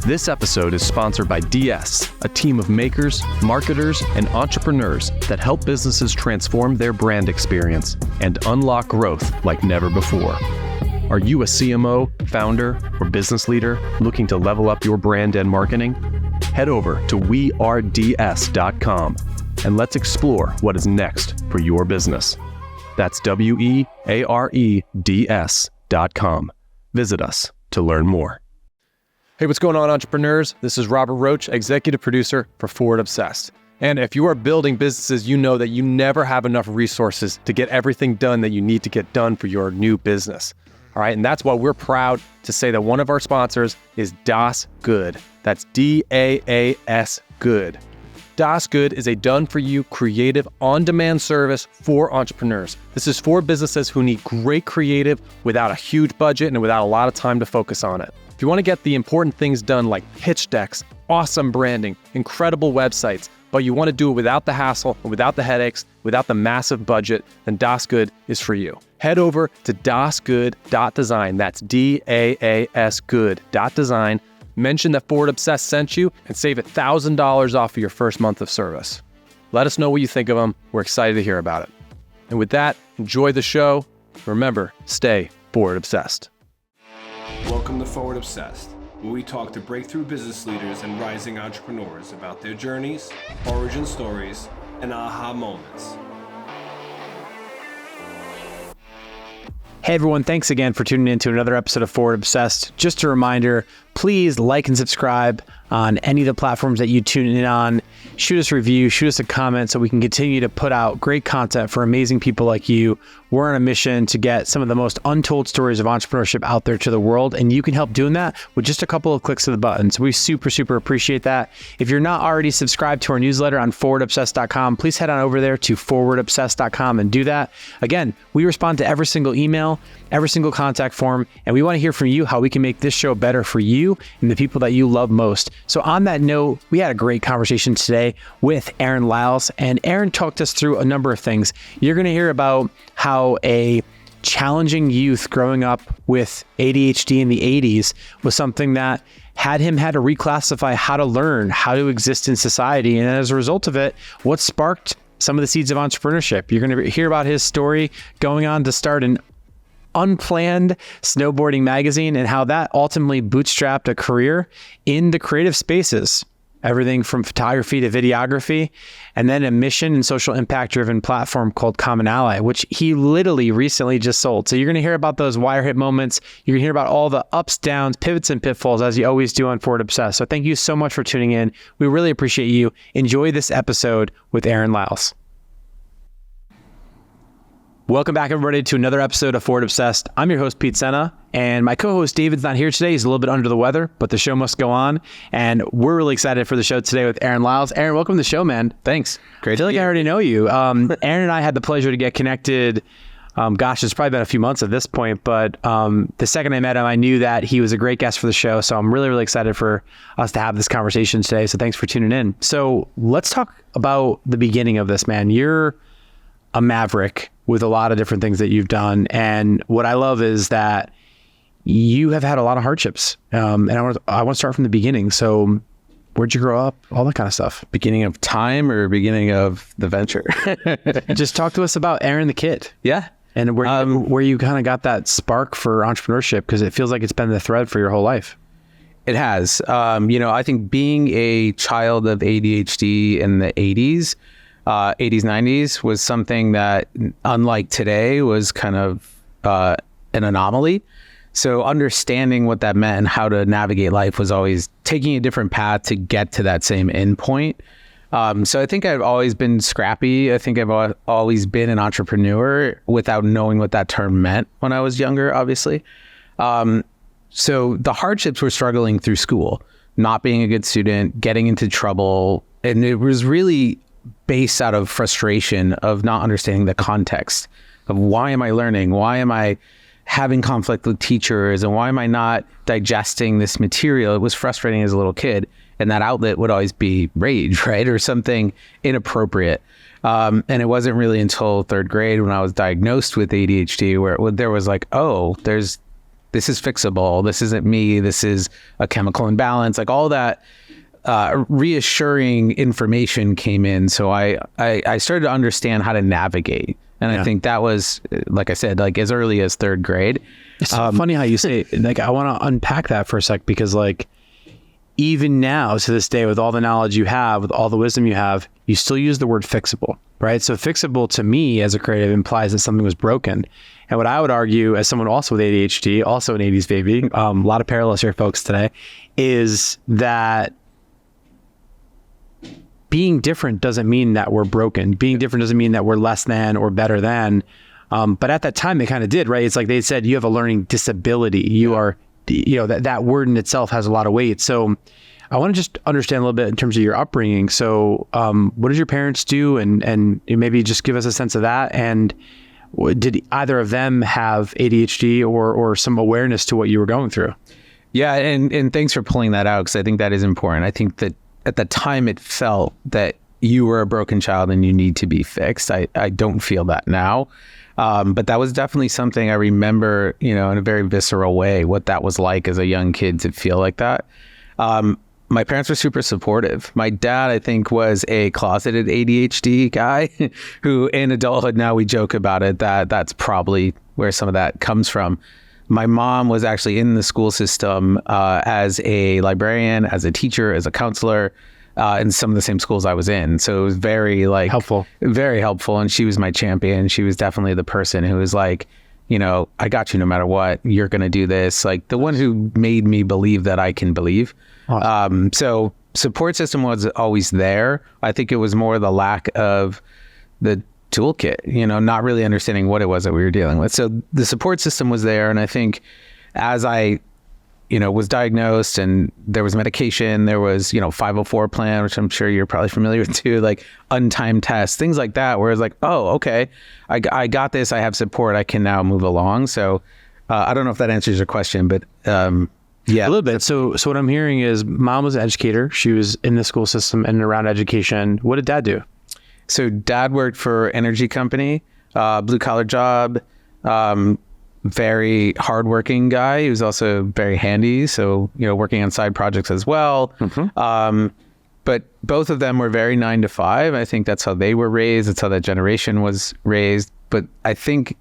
This episode is sponsored by DS, a team of makers, marketers, and entrepreneurs that help businesses transform their brand experience and unlock growth like never before. Are you a CMO, founder, or business leader looking to level up your brand and marketing? Head over to weareds.com and let's explore what is next for your business. That's weareds.com. Visit us to learn more. Hey, what's going on, entrepreneurs? This is Robert Roach, executive producer for Forward Obsessed. And if you are building businesses, you know that you never have enough resources to get everything done that you need to get done for your new business. All right, and that's why we're proud to say that one of our sponsors is Das Good. That's DAAS Good. Das Good is a done-for-you, creative, on-demand service for entrepreneurs. This is for businesses who need great creative without a huge budget and without a lot of time to focus on it. If you want to get the important things done like pitch decks, awesome branding, incredible websites, but you want to do it without the hassle, without the headaches, without the massive budget, then Das Good is for you. Head over to dasgood.design. That's DAAS good.design. Mention that Forward Obsessed sent you and save $1,000 off of your first month of service. Let us know what you think of them. We're excited to hear about it. And with that, enjoy the show. Remember, stay Forward Obsessed. Welcome to Forward Obsessed, where we talk to breakthrough business leaders and rising entrepreneurs about their journeys, origin stories, and aha moments. Hey everyone, thanks again for tuning in to another episode of Forward Obsessed. Just a reminder, please like and subscribe on any of the platforms that you tune in on. Shoot us a review, shoot us a comment so we can continue to put out great content for amazing people like you. We're on a mission to get some of the most untold stories of entrepreneurship out there to the world, and you can help doing that with just a couple of clicks of the button. So we super appreciate that. If you're not already subscribed to our newsletter on forwardobsessed.com, please head on over there to forwardobsessed.com and do that. Again, we respond to every single email, every single contact form, and we want to hear from you how we can make this show better for you and the people that you love most. So on that note, we had a great conversation today with Aaron Lyles, and Aaron talked us through a number of things. You're going to hear about how a challenging youth growing up with ADHD in the 80s was something that had to reclassify how to learn, how to exist in society. And as a result of it, what sparked some of the seeds of entrepreneurship. You're going to hear about his story going on to start an unplanned snowboarding magazine and how that ultimately bootstrapped a career in the creative spaces. Everything from photography to videography, and then a mission and social impact driven platform called CommonAlly, which he literally recently just sold. So you're going to hear about those wire hit moments. You're going to hear about all the ups, downs, pivots, and pitfalls as you always do on Forward Obsessed. So thank you so much for tuning in. We really appreciate you. Enjoy this episode with Aaron Lyles. Welcome back, everybody, to another episode of Forward Obsessed. I'm your host, Pete Senna, and my co-host David's not here today. He's a little bit under the weather, but the show must go on, and we're really excited for the show today with Aaron Lyles. Aaron, welcome to the show, man. Thanks. Great. I feel like I already know you. Aaron and I had the pleasure to get connected. It's probably been a few months at this point, but the second I met him, I knew that he was a great guest for the show, so I'm really excited for us to have this conversation today, so thanks for tuning in. So let's talk about the beginning of this, man. You're a maverick with a lot of different things that you've done. And what I love is that you have had a lot of hardships. And I want to start from the beginning. So where'd you grow up? All that kind of stuff. Beginning of time or beginning of the venture? Just talk to us about Aaron the kid. Yeah. And where you kind of got that spark for entrepreneurship, because it feels like it's been the thread for your whole life. It has. I think being a child of ADHD in the 80s, 90s was something that, unlike today, was kind of an anomaly. So understanding what that meant and how to navigate life was always taking a different path to get to that same end point. So I think I've always been scrappy. I think I've always been an entrepreneur without knowing what that term meant when I was younger, obviously. So the hardships were struggling through school, not being a good student, getting into trouble. And it was really based out of frustration of not understanding the context of why am I learning? Why am I having conflict with teachers? And why am I not digesting this material? It was frustrating as a little kid. And that outlet would always be rage, right? Or something inappropriate. And it wasn't really until third grade when I was diagnosed with ADHD where there was like, oh, there's this is fixable. This isn't me. This is a chemical imbalance. Like all that reassuring information came in. So I started to understand how to navigate. And I think that was, like I said, like as early as third grade. It's funny how you say, like, I want to unpack that for a sec, because like, even now to this day, with all the knowledge you have, with all the wisdom you have, you still use the word fixable, right? So fixable to me as a creative implies that something was broken. And what I would argue, as someone also with ADHD, also an 80s baby, a lot of parallels here, folks, today, is that being different doesn't mean that we're broken. Being different doesn't mean that we're less than or better than. But at that time, they kind of did, right? It's like they said, you have a learning disability. You are, that word in itself has a lot of weight. So I want to just understand a little bit in terms of your upbringing. So what did your parents do? And maybe just give us a sense of that. And did either of them have ADHD or some awareness to what you were going through? Yeah. And thanks for pulling that out, because I think that is important. I think that at the time it felt that you were a broken child and you need to be fixed. I don't feel that now. But that was definitely something I remember, in a very visceral way, what that was like as a young kid to feel like that. My parents were super supportive. My dad, I think, was a closeted ADHD guy who in adulthood, now we joke about it, that's probably where some of that comes from. My mom was actually in the school system as a librarian, as a teacher, as a counselor, in some of the same schools I was in. So it was very helpful, very helpful. And she was my champion. She was definitely the person who was like, I got you no matter what, you're going to do this. Like the one who made me believe that I can believe. Awesome. So support system was always there. I think it was more the lack of the toolkit, not really understanding what it was that we were dealing with. So the support system was there. And I think as I was diagnosed and there was medication, there was, 504 plan, which I'm sure you're probably familiar with too, like untimed tests, things like that, where it's like, oh, okay, I got this, I have support, I can now move along. So I don't know if that answers your question, but yeah. A little bit. So what I'm hearing is mom was an educator. She was in the school system and around education. What did dad do? So dad worked for energy company, blue collar job, very hardworking guy. He was also very handy. So, working on side projects as well. Mm-hmm. But both of them were very 9 to 5. I think that's how they were raised. That's how that generation was raised. But I think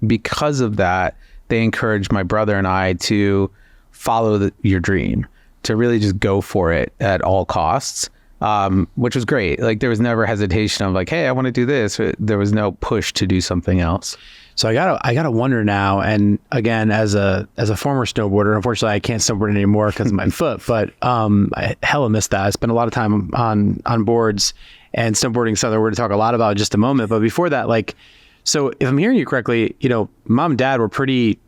because of that, they encouraged my brother and I to follow your dream, to really just go for it at all costs, which was great. Like there was never hesitation of like, hey, I want to do this. There was no push to do something else. So I gotta wonder now, and again, as a former snowboarder, unfortunately I can't snowboard anymore because of my foot, but I hella miss that. I spent a lot of time on boards, and snowboarding is something we're going to talk a lot about in just a moment. But before that, so if I'm hearing you correctly, mom and dad were pretty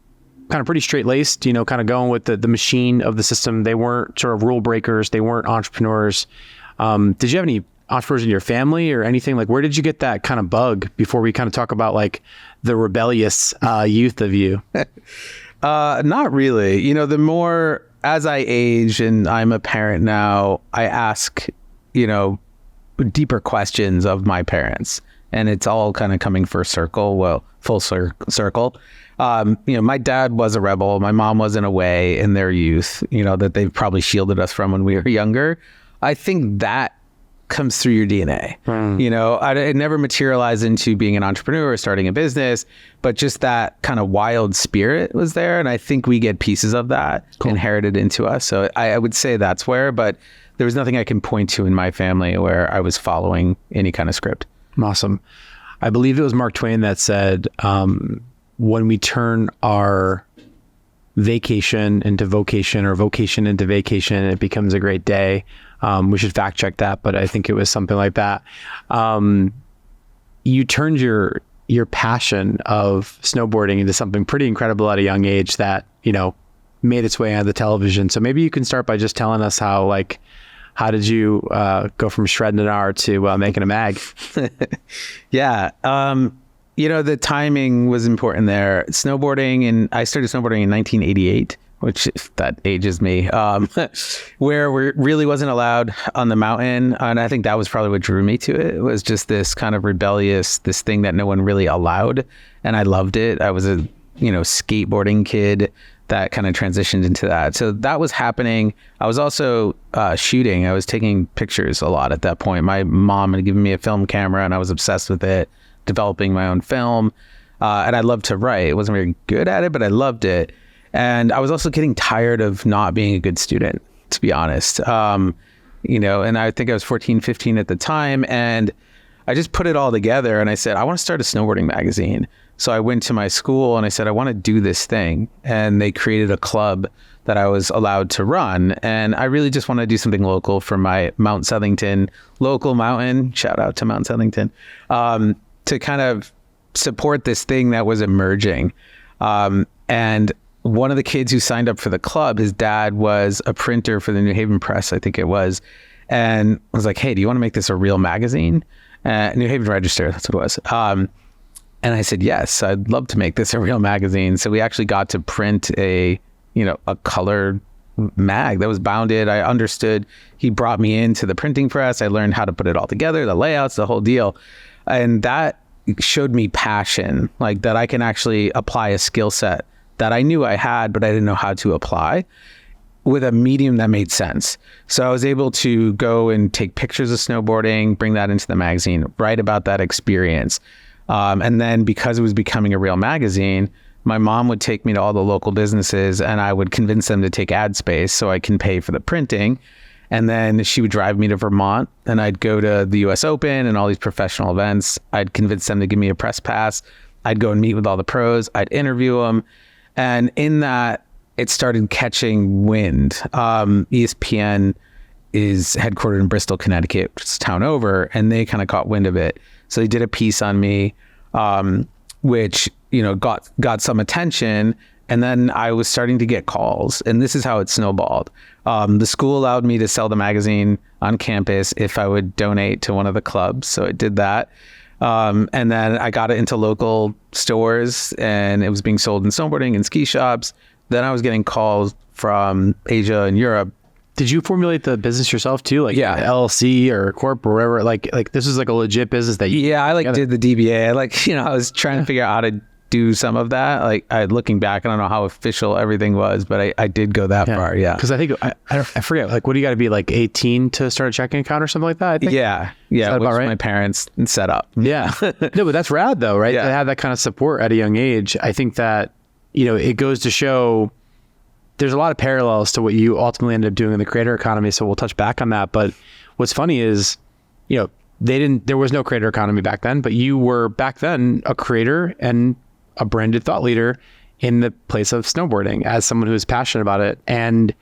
straight-laced, kind of going with the machine of the system. They weren't sort of rule breakers. They weren't entrepreneurs. Did you have any entrepreneurs in your family or anything? Like, where did you get that kind of bug before we kind of talk about the rebellious youth of you? Not really. The more as I age and I'm a parent now, I ask, deeper questions of my parents, and it's all kind of coming full circle. My dad was a rebel. My mom was in a way in their youth, that they've probably shielded us from when we were younger. I think that comes through your DNA. It never materialized into being an entrepreneur or starting a business, but just that kind of wild spirit was there. And I think we get pieces of that inherited into us. So I would say that's where, but there was nothing I can point to in my family where I was following any kind of script. Awesome. I believe it was Mark Twain that said, when we turn our vacation into vocation or vocation into vacation, it becomes a great day. We should fact check that, but I think it was something like that. You turned your passion of snowboarding into something pretty incredible at a young age that, made its way onto the television. So maybe you can start by just telling us how did you go from shredding an R to making a mag? Yeah. The timing was important there. Snowboarding, and I started snowboarding in 1988, which that ages me, where we really wasn't allowed on the mountain. And I think that was probably what drew me to it. It was just this kind of rebellious, this thing that no one really allowed. And I loved it. I was a, skateboarding kid that kind of transitioned into that. So that was happening. I was also shooting. I was taking pictures a lot at that point. My mom had given me a film camera and I was obsessed with it, developing my own film. And I loved to write. I wasn't very good at it, but I loved it. And I was also getting tired of not being a good student, to be honest. And I think I was 14, 15 at the time. And I just put it all together and I said, I want to start a snowboarding magazine. So I went to my school and I said, I want to do this thing. And they created a club that I was allowed to run. And I really just want to do something local for my Mount Southington local mountain. Shout out to Mount Southington, to kind of support this thing that was emerging. And one of the kids who signed up for the club, his dad was a printer for the New Haven Press, I think it was. And I was like, hey, do you want to make this a real magazine? New Haven Register, that's what it was. And I said, yes, I'd love to make this a real magazine. So we actually got to print a colored mag that was bounded. I understood. He brought me into the printing press. I learned how to put it all together, the layouts, the whole deal. And that showed me passion, like that I can actually apply a skill set that I knew I had, but I didn't know how to apply with a medium that made sense. So I was able to go and take pictures of snowboarding, bring that into the magazine, write about that experience. And then because it was becoming a real magazine, my mom would take me to all the local businesses and I would convince them to take ad space so I can pay for the printing. And then she would drive me to Vermont and I'd go to the US Open and all these professional events. I'd convince them to give me a press pass. I'd go and meet with all the pros. I'd interview them. And in that, it started catching wind. ESPN is headquartered in Bristol, Connecticut, which is a town over, and they kind of caught wind of it. So they did a piece on me, which, got some attention. And then I was starting to get calls, and this is how it snowballed. The school allowed me to sell the magazine on campus if I would donate to one of the clubs. So I did that. And then I got it into local stores and it was being sold in snowboarding and ski shops. Then I was getting calls from Asia and Europe. Did you formulate the business yourself too? Like yeah. LLC or corp or whatever? Like this is like a legit business that you... Yeah, I did the DBA. I was trying to figure out how to do some of that. Looking back, I don't know how official everything was, but I did go that far. Yeah. Because I think, I forget, what do you got to be 18 to start a checking account or something like that? I think? Yeah. Yeah. Which right? My parents set up. Yeah. No, but that's rad though, right? Yeah. To have that kind of support at a young age. I think that, it goes to show there's a lot of parallels to what you ultimately ended up doing in the creator economy. So we'll touch back on that. But what's funny is, there was no creator economy back then, but you were back then a creator and a branded thought leader in the place of snowboarding as someone who is passionate about it. And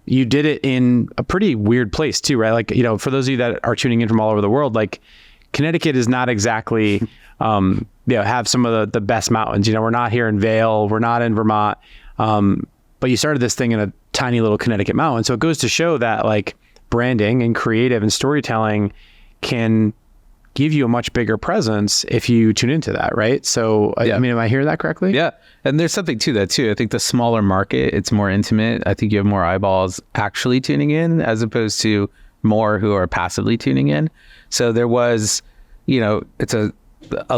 you did it in a pretty weird place too, right? For those of you that are tuning in from all over the world, Connecticut is not exactly, have some of the best mountains. We're not here in Vail, we're not in Vermont. But you started this thing in a tiny little Connecticut mountain. So it goes to show that branding and creative and storytelling can give you a much bigger presence if you tune into that, right? So, yeah. Am I hearing that correctly? Yeah. And there's something to that too. I think the smaller market, it's more intimate. I think you have more eyeballs actually tuning in as opposed to more who are passively tuning in. So there was, it's a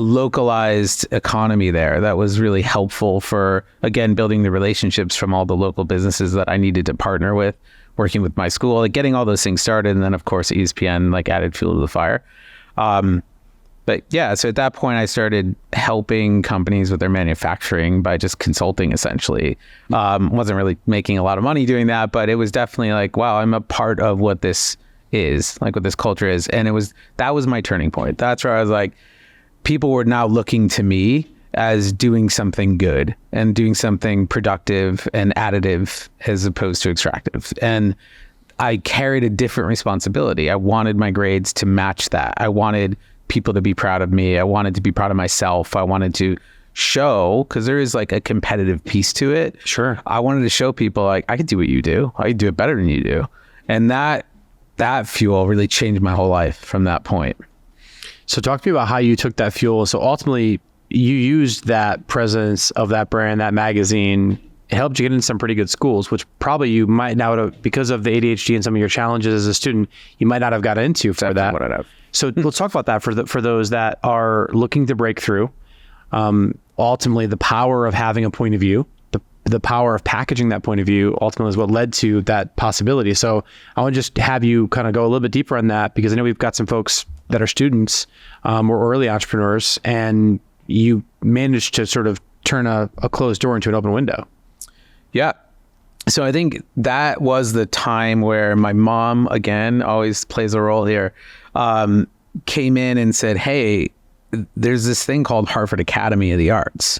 localized economy there that was really helpful for, again, building the relationships from all the local businesses that I needed to partner with, working with my school, getting all those things started. And then of course, ESPN added fuel to the fire. But yeah, so at that point I started helping companies with their manufacturing by just consulting essentially. Wasn't really making a lot of money doing that, but it was definitely wow, I'm a part of what this is, what this culture is. And that was my turning point. That's where I was people were now looking to me as doing something good and doing something productive and additive as opposed to extractive. And I carried a different responsibility. I wanted my grades to match that. I wanted people to be proud of me. I wanted to be proud of myself. I wanted to show, because there is a competitive piece to it. Sure. I wanted to show people I could do what you do. I could do it better than you do. And that fuel really changed my whole life from that point. So talk to me about how you took that fuel. So ultimately you used that presence of that brand, that magazine. It helped you get into some pretty good schools, which probably you might not have, because of the ADHD and some of your challenges as a student, you might not have got into for that. What I'd have. So let's talk about that for those that are looking to break through. Ultimately, the power of having a point of view, the the power of packaging that point of view ultimately is what led to that possibility. So I want to just have you kind of go a little bit deeper on that, because I know we've got some folks that are students or early entrepreneurs, and you managed to sort of turn a closed door into an open window. Yeah. So I think that was the time where my mom, again, always plays a role here, came in and said, hey, there's this thing called Harvard Academy of the Arts.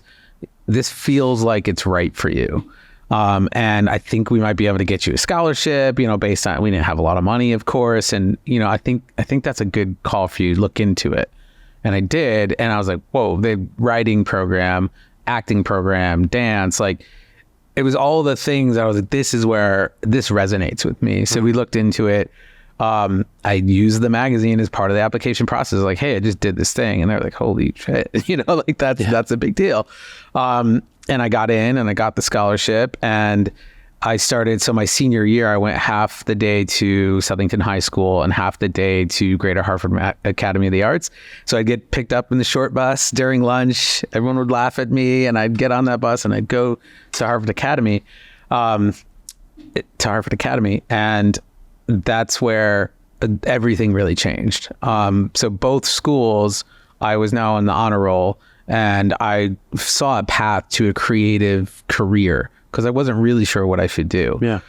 This feels like it's right for you. And I think we might be able to get you a scholarship, based on, we didn't have a lot of money, of course. And, I think that's a good call for you. Look into it. And I did. And I was like, whoa, the writing program, acting program, dance, it was all the things I was like, this is where this resonates with me. So we looked into it. I used the magazine as part of the application process. Like, hey, I just did this thing. And they're like, holy shit, that's a big deal. And I got in and I got the scholarship, and I started. So my senior year, I went half the day to Southington High School and half the day to Greater Harvard Academy of the Arts. So I'd get picked up in the short bus during lunch. Everyone would laugh at me, and I'd get on that bus and I'd go to Harvard Academy, and that's where everything really changed. So both schools, I was now on the honor roll, and I saw a path to a creative career because I wasn't really sure what I should do. Yeah.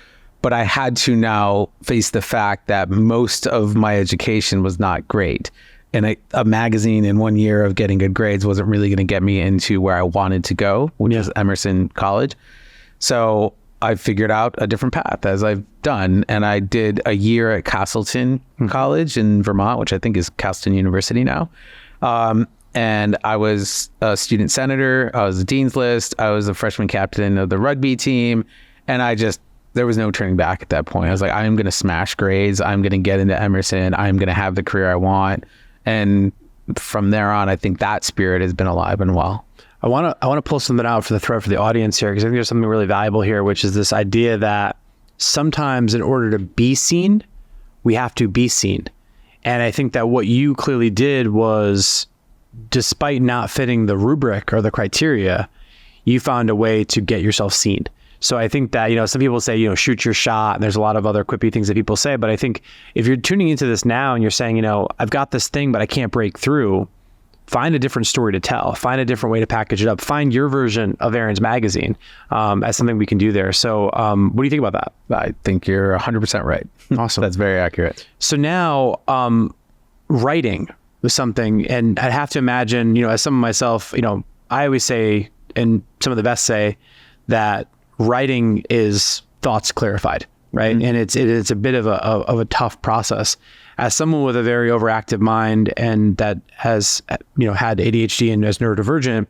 But I had to now face the fact that most of my education was not great. And a magazine in 1 year of getting good grades wasn't really going to get me into where I wanted to go, which is Emerson College. So I figured out a different path, as I've done. And I did a year at Castleton College in Vermont, which I think is Castleton University now. And I was a student senator. I was a dean's list. I was a freshman captain of the rugby team. And there was no turning back at that point. I was like, I'm going to smash grades. I'm going to get into Emerson. I'm going to have the career I want. And from there on, I think that spirit has been alive and well. I want to pull something out for the thread for the audience here, because I think there's something really valuable here, which is this idea that sometimes in order to be seen, we have to be seen. And I think that what you clearly did was, despite not fitting the rubric or the criteria, you found a way to get yourself seen. So I think that, some people say, shoot your shot, and there's a lot of other quippy things that people say. But I think if you're tuning into this now and you're saying, I've got this thing, but I can't break through, find a different story to tell, find a different way to package it up, find your version of Aaron's magazine as something we can do there. So what do you think about that? I think you're 100% right. Awesome. That's very accurate. So now writing was something, and I'd have to imagine, as someone myself, I always say, and some of the best say, that writing is thoughts clarified, right? Mm-hmm. And it's a bit of a tough process. As someone with a very overactive mind and that has, had ADHD and is neurodivergent,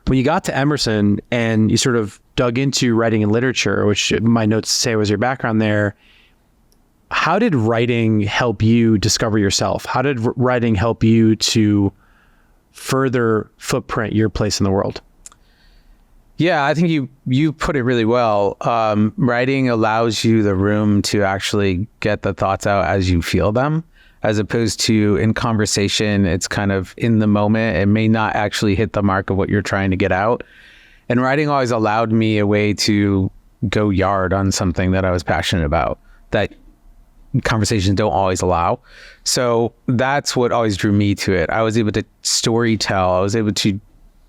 when you got to Emerson and you sort of dug into writing and literature, which my notes say was your background there, how did writing help you discover yourself? How did writing help you to further footprint your place in the world? Yeah, I think you put it really well. Writing allows you the room to actually get the thoughts out as you feel them, as opposed to in conversation, it's kind of in the moment. It may not actually hit the mark of what you're trying to get out. And writing always allowed me a way to go yard on something that I was passionate about that conversations don't always allow. So that's what always drew me to it. I was able to story tell. I was able to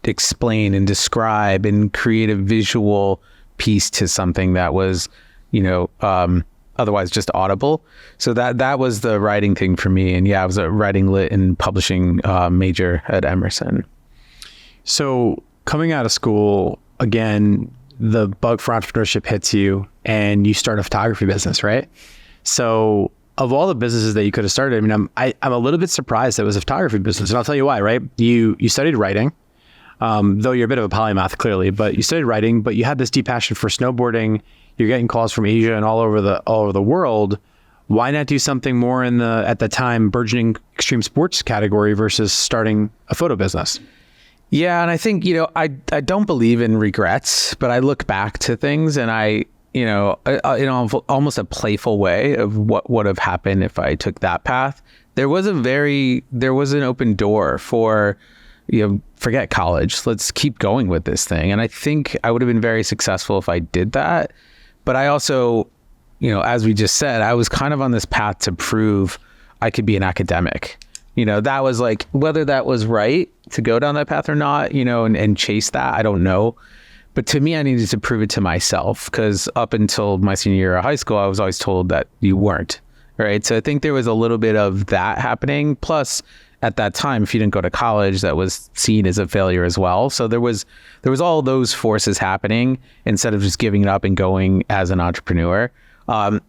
explain and describe and create a visual piece to something that was, otherwise just audible. So that was the writing thing for me. And yeah, I was a writing lit and publishing major at Emerson. So coming out of school, again, the bug for entrepreneurship hits you and you start a photography business, right? So of all the businesses that you could have started, I'm a little bit surprised that it was a photography business. And I'll tell you why, right? You studied writing, though you're a bit of a polymath clearly, but you studied writing, but you had this deep passion for snowboarding. You're getting calls from Asia and all over the world. Why not do something more in the, at the time, burgeoning extreme sports category versus starting a photo business? Yeah. And I think, I don't believe in regrets, but I look back to things and I almost a playful way of what would have happened if I took that path. There was an open door for, forget college. Let's keep going with this thing. And I think I would have been very successful if I did that. But I also, as we just said, I was kind of on this path to prove I could be an academic. That was like, whether that was right to go down that path or not, and chase that, I don't know. But to me, I needed to prove it to myself, because up until my senior year of high school, I was always told that you weren't, right? So I think there was a little bit of that happening. Plus, at that time, if you didn't go to college, that was seen as a failure as well. So there was all those forces happening instead of just giving it up and going as an entrepreneur. And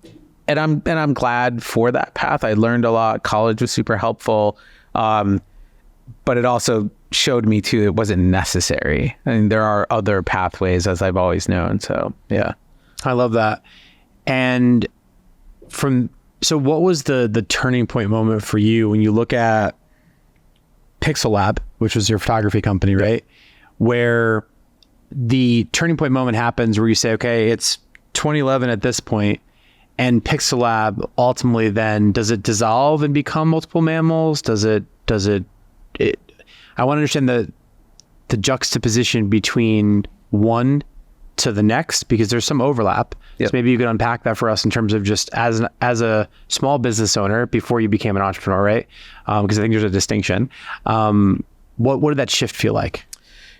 I'm glad for that path. I learned a lot. College was super helpful. But it also showed me too, it wasn't necessary. I mean, there are other pathways, as I've always known. So yeah. I love that. And so what was the turning point moment for you when you look at Pixel Lab, which was your photography company, right? Where the turning point moment happens where you say, okay, it's 2011 at this point, and Pixel Lab ultimately then, does it dissolve and become Multiple Mammals? I want to understand the juxtaposition between one to the next, because there's some overlap. Yep. So maybe you could unpack that for us in terms of just as a small business owner before you became an entrepreneur, right? Because I think there's a distinction. What did that shift feel like?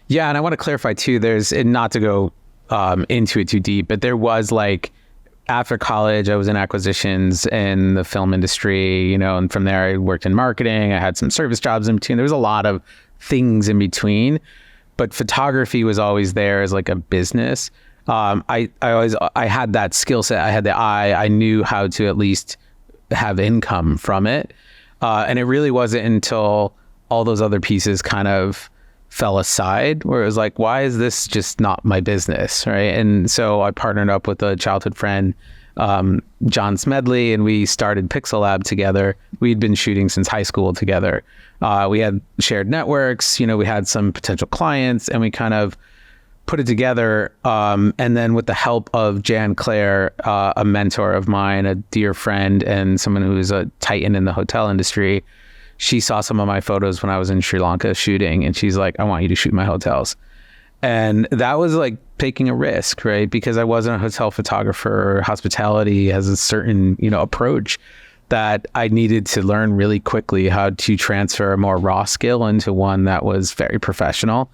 Yeah, and I want to clarify too, and not to go into it too deep, but there was like, after college, I was in acquisitions in the film industry, and from there I worked in marketing. I had some service jobs in between. There was a lot of things in between, but photography was always there as like a business. I had that skill set. I had the eye. I knew how to at least have income from it. And it really wasn't until all those other pieces kind of fell aside where it was like, why is this just not my business, right? And so I partnered up with a childhood friend, John Smedley, and we started Pixel Lab together. We'd been shooting since high school together. We had shared networks, we had some potential clients, and we kind of put it together. And then with the help of Jan Claire, a mentor of mine, a dear friend, and someone who's a titan in the hotel industry, she saw some of my photos when I was in Sri Lanka shooting, and she's like, I want you to shoot my hotels. And that was like taking a risk, right? Because I wasn't a hotel photographer. Hospitality has a certain, approach that I needed to learn really quickly how to transfer a more raw skill into one that was very professional.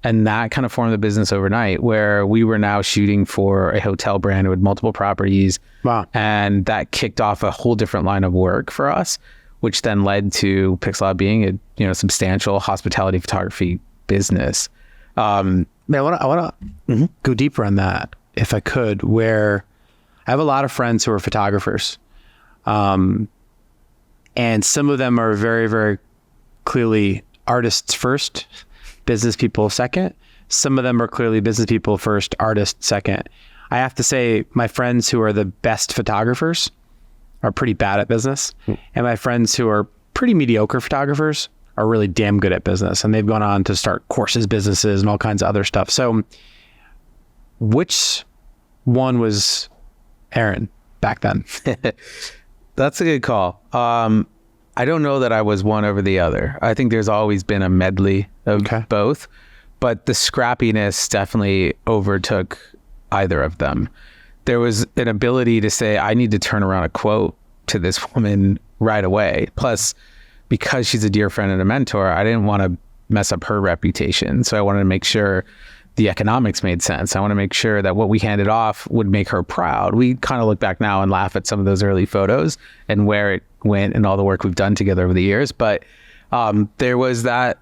And that kind of formed the business overnight, where we were now shooting for a hotel brand with multiple properties. Wow. And that kicked off a whole different line of work for us, which then led to Pixel Lab being a substantial hospitality photography business. I want to go deeper on that, if I could, where I have a lot of friends who are photographers. And some of them are very, very clearly artists first, business people second. Some of them are clearly business people first, artists second. I have to say, my friends who are the best photographers are pretty bad at business. And my friends who are pretty mediocre photographers are really damn good at business. And they've gone on to start courses, businesses, and all kinds of other stuff. So which one was Aaron back then? That's a good call. I don't know that I was one over the other. I think there's always been a medley of both, but the scrappiness definitely overtook either of them. There was an ability to say, I need to turn around a quote to this woman right away. Plus, because she's a dear friend and a mentor, I didn't want to mess up her reputation. So I wanted to make sure the economics made sense. I want to make sure that what we handed off would make her proud. We kind of look back now and laugh at some of those early photos and where it went and all the work we've done together over the years. But there was that,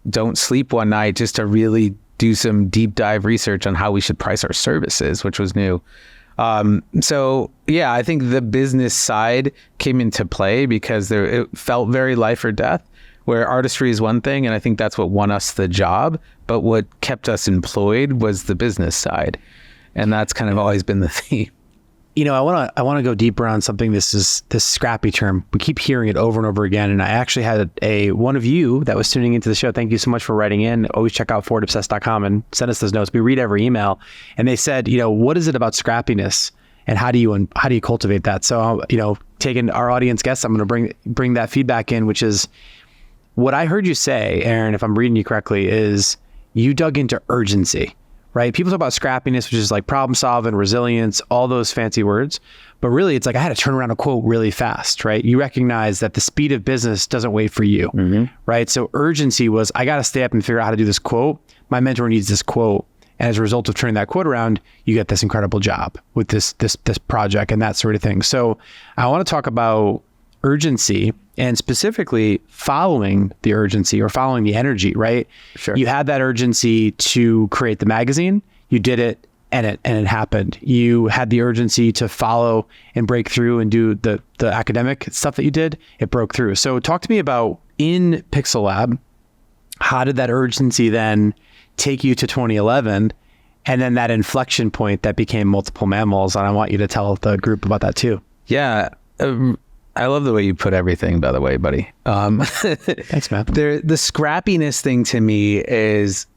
don't sleep one night just to really do some deep dive research on how we should price our services, which was new. So yeah, I think the business side came into play because it felt very life or death, where artistry is one thing. And I think that's what won us the job. But what kept us employed was the business side. And that's kind of always been the theme. I want to go deeper on something. This scrappy term. We keep hearing it over and over again. And I actually had one of you that was tuning into the show. Thank you so much for writing in. Always check out forwardobsessed.com and send us those notes. We read every email. And they said, what is it about scrappiness and how do you cultivate that? So, taking our audience guests, I'm going to bring that feedback in, which is, what I heard you say, Aaron, if I'm reading you correctly, is you dug into urgency, right? People talk about scrappiness, which is like problem solving, resilience, all those fancy words. But really, it's like I had to turn around a quote really fast, right? You recognize that the speed of business doesn't wait for you, right? So urgency was, I got to stay up and figure out how to do this quote. My mentor needs this quote. And as a result of turning that quote around, you get this incredible job with this project and that sort of thing. So I want to talk about urgency and specifically following the urgency or following the energy, right? Sure. You had that urgency to create the magazine. You did it and it happened. You had the urgency to follow and break through and do the academic stuff that you did. It broke through. So talk to me about in Pixel Lab, how did that urgency then take you to 2011 and then that inflection point that became Multiple Mammals? And I want you to tell the group about that too. Yeah. I love the way you put everything, by the way, buddy. Thanks, man. The scrappiness thing to me is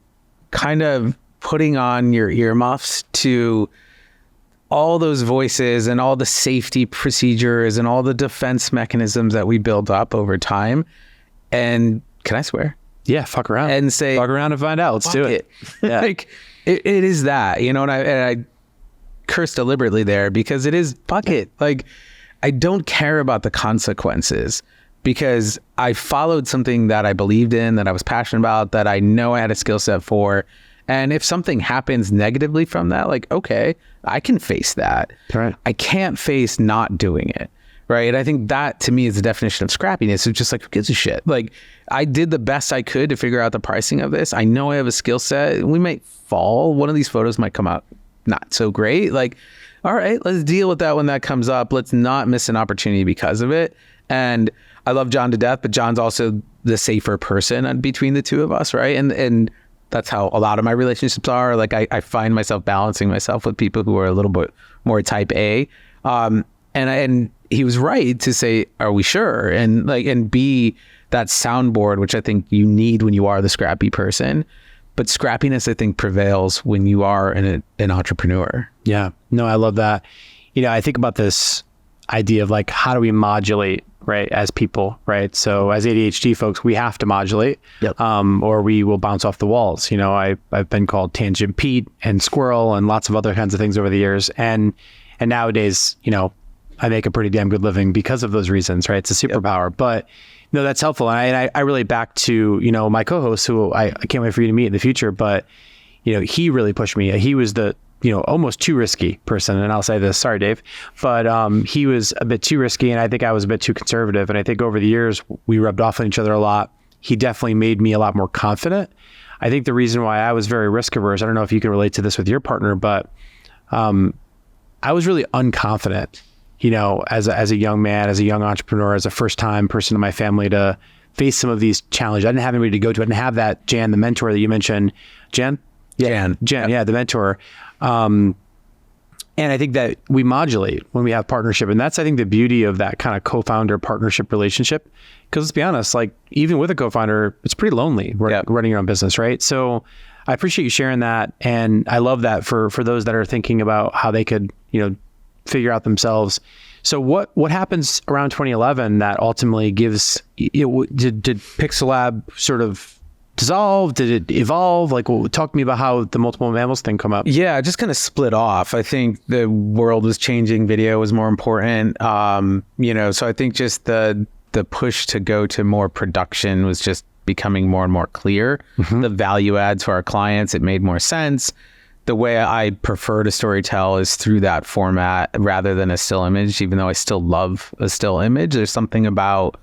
kind of putting on your earmuffs to all those voices and all the safety procedures and all the defense mechanisms that we build up over time. And can I swear? Yeah, fuck around. And say, fuck around and find out. Let's do it. Yeah. Like, it is that, you know, and I curse deliberately there because it is fuck it. Like, I don't care about the consequences because I followed something that I believed in, that I was passionate about, that I know I had a skill set for. And if something happens negatively from that, like, okay, I can face that. Right. I can't face not doing it. Right. And I think that to me is the definition of scrappiness. It's just like, who gives a shit? Like, I did the best I could to figure out the pricing of this. I know I have a skill set. We might fall. One of these photos might come out not so great. Like, all right, let's deal with that when that comes up. Let's not miss an opportunity because of it. And I love John to death, but John's also the safer person between the two of us, right? And that's how a lot of my relationships are. Like, I find myself balancing myself with people who are a little bit more type A. And he was right to say, are we sure? And be that soundboard, which I think you need when you are the scrappy person. But scrappiness, I think, prevails when you are an entrepreneur. Yeah, no, I love that. You know, I think about this idea of like, how do we modulate, right, as people, right? So as ADHD folks, we have to modulate, or we will bounce off the walls. You know, I've been called Tangent Pete and Squirrel and lots of other kinds of things over the years. And nowadays, you know, I make a pretty damn good living because of those reasons, right? It's a superpower. But no, that's helpful. And I relate back to, you know, my co-host who I can't wait for you to meet in the future, but, you know, he really pushed me. He was the, you know, almost too risky person. And I'll say this, sorry, Dave, but he was a bit too risky and I think I was a bit too conservative. And I think over the years we rubbed off on each other a lot. He definitely made me a lot more confident. I think the reason why I was very risk averse, I don't know if you can relate to this with your partner, but I was really unconfident. You know, as a young man, as a young entrepreneur, as a first-time person in my family to face some of these challenges. I didn't have anybody to go to. I didn't have that Jan, the mentor that you mentioned. Jan, yeah, the mentor. And I think that we modulate when we have partnership. And that's, I think, the beauty of that kind of co-founder partnership relationship. Because let's be honest, like even with a co-founder, it's pretty lonely running your own business, right? So I appreciate you sharing that. And I love that for those that are thinking about how they could, you know, figure out themselves. So what happens around 2011 that ultimately gives, did Pixel Lab sort of dissolve? Did it evolve? Like, talk to me about how the Multiple Mammals thing come up. Yeah, just kind of split off. I think the world was changing. Video was more important. You know, so I think just the push to go to more production was just becoming more and more clear. The value adds for our clients, it made more sense. The way I prefer to storytell is through that format rather than a still image, even though I still love a still image. There's something about,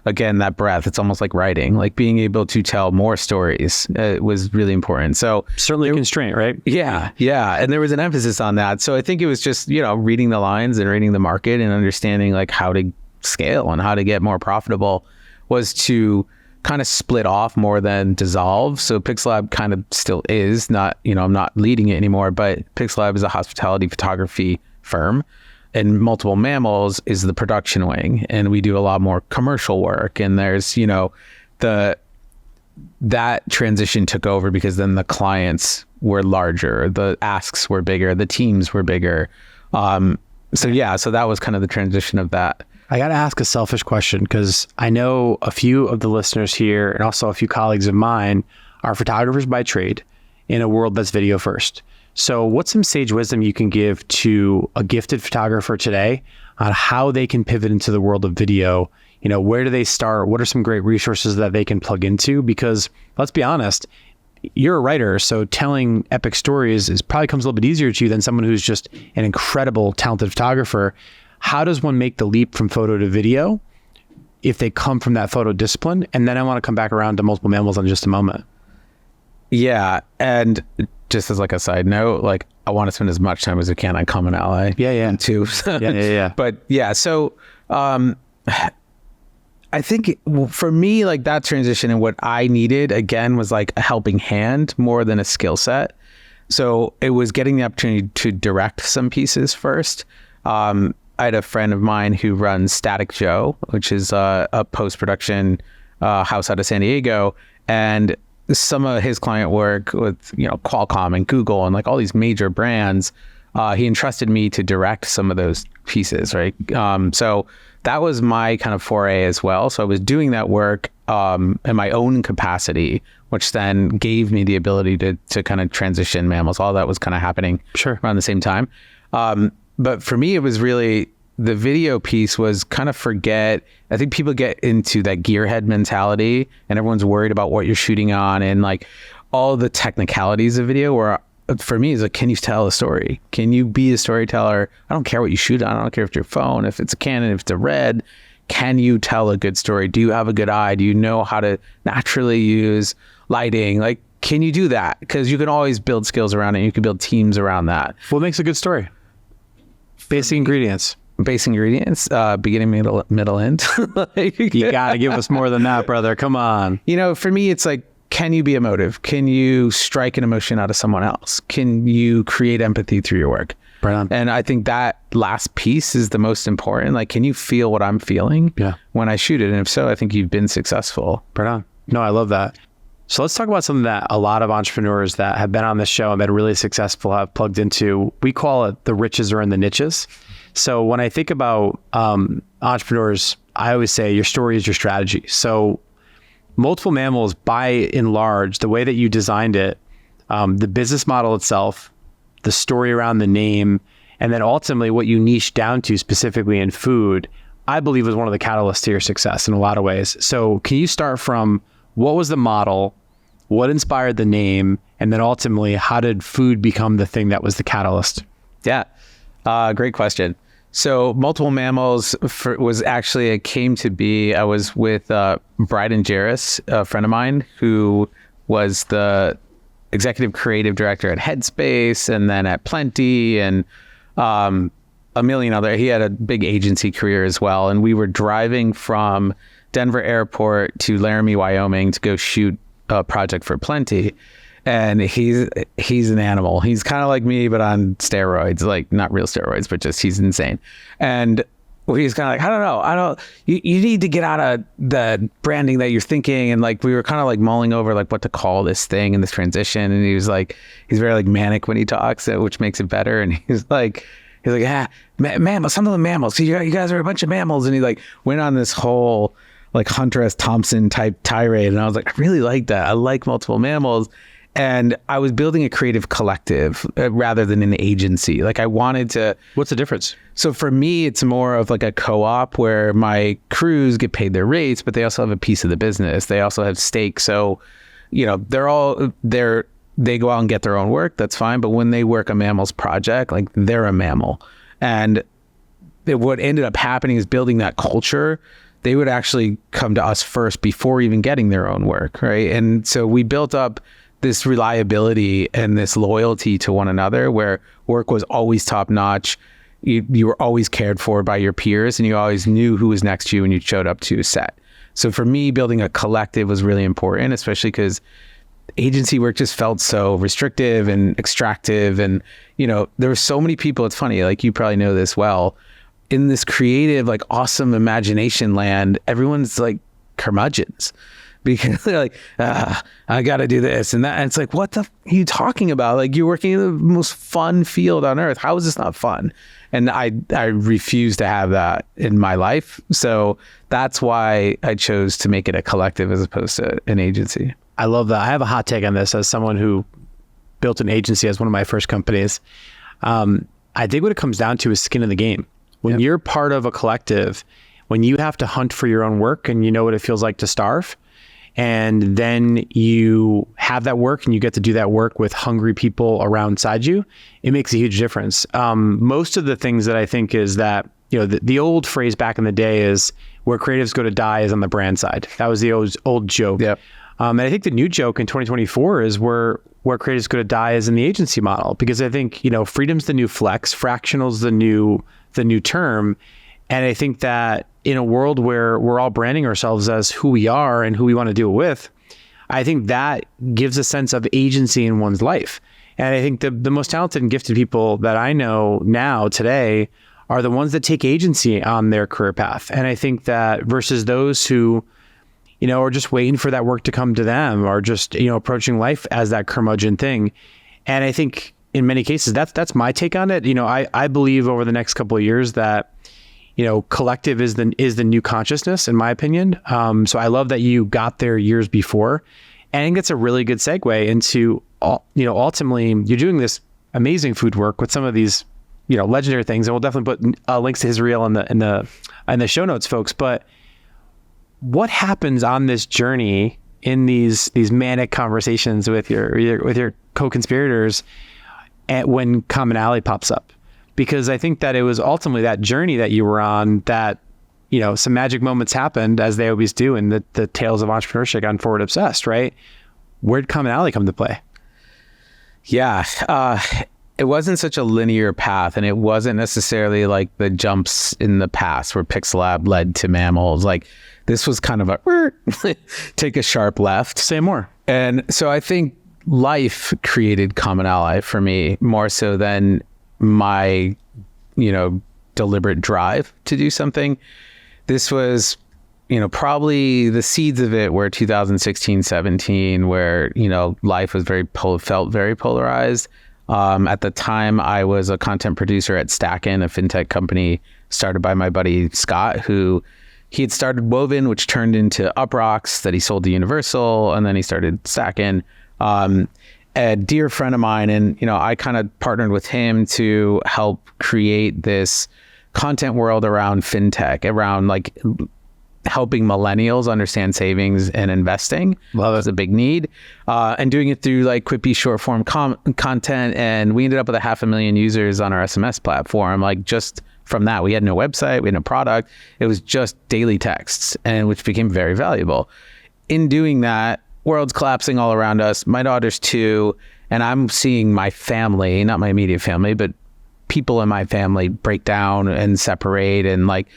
again, that breadth. It's almost like writing, like being able to tell more stories was really important. So certainly a constraint, right? Yeah. And there was an emphasis on that. So I think it was just, you know, reading the lines and reading the market and understanding like how to scale and how to get more profitable was to kind of split off more than dissolve. So Pixel Lab kind of still is not, you know, I'm not leading it anymore, but Pixel Lab is a hospitality photography firm and Multiple Mammals is the production wing. And we do a lot more commercial work. And there's, you know, that transition took over because then the clients were larger, the asks were bigger, the teams were bigger. So that was kind of the transition of that. I got to ask a selfish question because I know a few of the listeners here and also a few colleagues of mine are photographers by trade in a world that's video first. So what's some sage wisdom you can give to a gifted photographer today on how they can pivot into the world of video? You know, where do they start? What are some great resources that they can plug into? Because let's be honest, you're a writer, so telling epic stories probably comes a little bit easier to you than someone who's just an incredible, talented photographer. How does one make the leap from photo to video if they come from that photo discipline? And then I want to come back around to Multiple Mammals in just a moment. Yeah. And just as like a side note, like I want to spend as much time as I can on CommonAlly. Yeah. Too. Yeah. But yeah, so I think for me, like that transition and what I needed again was like a helping hand more than a skill set. So it was getting the opportunity to direct some pieces first. I had a friend of mine who runs Static Joe, which is a post-production house out of San Diego. And some of his client work with, you know, Qualcomm and Google and like all these major brands, he entrusted me to direct some of those pieces, right? So that was my kind of foray as well. So I was doing that work in my own capacity, which then gave me the ability to kind of transition mammals. All that was kind of happening around the same time. But for me, it was really the video piece was kind of forget. I think people get into that gearhead mentality and everyone's worried about what you're shooting on and like all the technicalities of video where for me is like, can you tell a story? Can you be a storyteller? I don't care what you shoot on. I don't care if it's your phone, if it's a Canon, if it's a Red. Can you tell a good story? Do you have a good eye? Do you know how to naturally use lighting? Like, can you do that? Because you can always build skills around it. You can build teams around that. What makes a good story? Basic ingredients. Beginning, middle, end. Like, you got to give us more than that, brother. Come on. You know, for me, it's like, can you be emotive? Can you strike an emotion out of someone else? Can you create empathy through your work? Right on. And I think that last piece is the most important. Like, can you feel what I'm feeling when I shoot it? And if so, I think you've been successful. Right on. No, I love that. So let's talk about something that a lot of entrepreneurs that have been on this show and been really successful have plugged into. We call it the riches are in the niches. So when I think about entrepreneurs, I always say your story is your strategy. So Multiple Mammals, by and large, the way that you designed it, the business model itself, the story around the name, and then ultimately what you niche down to specifically in food, I believe was one of the catalysts to your success in a lot of ways. So can you start from what was the model, what inspired the name, and then ultimately how did food become the thing that was the catalyst? Yeah, great question. So Multiple Mammals it came to be, I was with Bryden Jarris, a friend of mine who was the executive creative director at Headspace and then at Plenty and a million other. He had a big agency career as well. And we were driving from Denver Airport to Laramie, Wyoming to go shoot a project for Plenty. And he's an animal. He's kind of like me, but on steroids, like not real steroids, but just he's insane. And he's kind of like, I don't know. You need to get out of the branding that you're thinking. And like, we were kind of like mulling over like what to call this thing and this transition. And he was like, he's very like manic when he talks, which makes it better. And he's like, mammals, some of the mammals. So you guys are a bunch of mammals. And he like went on this whole like Hunter S. Thompson type tirade. And I was like, I really like that. I like Multiple Mammals. And I was building a creative collective rather than an agency. Like I wanted to... What's the difference? So for me, it's more of like a co-op where my crews get paid their rates, but they also have a piece of the business. They also have stakes. So, you know, they go out and get their own work. That's fine. But when they work a mammals project, like they're a mammal. And what ended up happening is building that culture. They would actually come to us first before even getting their own work, right? And so we built up this reliability and this loyalty to one another where work was always top notch. You were always cared for by your peers and you always knew who was next to you when you showed up to a set. So for me, building a collective was really important, especially because agency work just felt so restrictive and extractive. And, you know, there were so many people. It's funny, like you probably know this well, in this creative, like awesome imagination land, everyone's like curmudgeons. because they're like, I got to do this and that. And it's like, what the are you talking about? Like, you're working in the most fun field on earth. How is this not fun? And I refuse to have that in my life. So that's why I chose to make it a collective as opposed to an agency. I love that. I have a hot take on this as someone who built an agency as one of my first companies. I think what it comes down to is skin in the game. When you're part of a collective, when you have to hunt for your own work and you know what it feels like to starve, and then you have that work and you get to do that work with hungry people around inside you, it makes a huge difference. Most of the things that I think is that, the old phrase back in the day is where creatives go to die is on the brand side. That was the old joke. Yep. And I think the new joke in 2024 is where creatives go to die is in the agency model, because I think, freedom's the new flex, fractional's the new term. And I think that in a world where we're all branding ourselves as who we are and who we want to do it with, I think that gives a sense of agency in one's life. And I think the most talented and gifted people that I know now today are the ones that take agency on their career path. And I think that versus those who, are just waiting for that work to come to them, or just, approaching life as that curmudgeon thing. And I think in many cases, that's my take on it. I believe over the next couple of years that, collective is the new consciousness, in my opinion. So I love that you got there years before. And I think that's a really good segue into, ultimately you're doing this amazing food work with some of these, legendary things. And we'll definitely put links to his reel in the show notes, folks. But what happens on this journey in these manic conversations with your co-conspirators when CommonAlly pops up? Because I think that it was ultimately that journey that you were on that, some magic moments happened, as they always do in the tales of entrepreneurship on Forward Obsessed, right? Where'd CommonAlly come to play? Yeah. It wasn't such a linear path, and it wasn't necessarily like the jumps in the past where Pixelab led to Mammals. Like, this was kind of a take a sharp left. Say more. And so I think life created CommonAlly for me more so than my, deliberate drive to do something. This was, probably the seeds of it were 2016, 17, where, life was felt very polarized. At the time, I was a content producer at Stackin, a fintech company started by my buddy Scott, who he had started Woven, which turned into Uprocks that he sold to Universal, and then he started Stackin. A dear friend of mine, and I kind of partnered with him to help create this content world around fintech, around like helping millennials understand savings and investing. Love it. Was a big need, and doing it through like quippy short form content. And we ended up with 500,000 users on our SMS platform. Like, just from that, we had no website, we had no product. It was just daily texts, and which became very valuable. In doing that, world's collapsing all around us. My daughter's 2, and I'm seeing my family, not my immediate family, but people in my family break down and separate, and like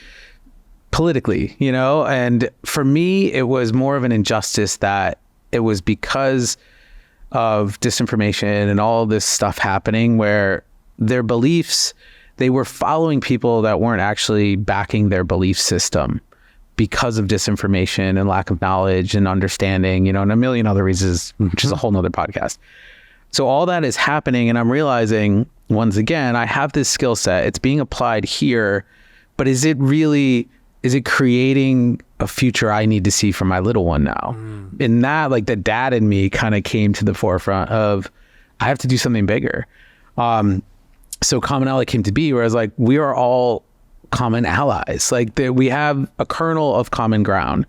politically, and for me, it was more of an injustice that it was because of disinformation and all this stuff happening where their beliefs, they were following people that weren't actually backing their belief system because of disinformation and lack of knowledge and understanding, and a million other reasons, which is a whole nother podcast. So all that is happening, and I'm realizing, once again, I have this skill set. It's being applied here, but is it creating a future I need to see for my little one now? And that, like, the dad in me kind of came to the forefront of, I have to do something bigger. So CommonAlly came to be, where I was like, we are all common allies. Like, we have a kernel of common ground,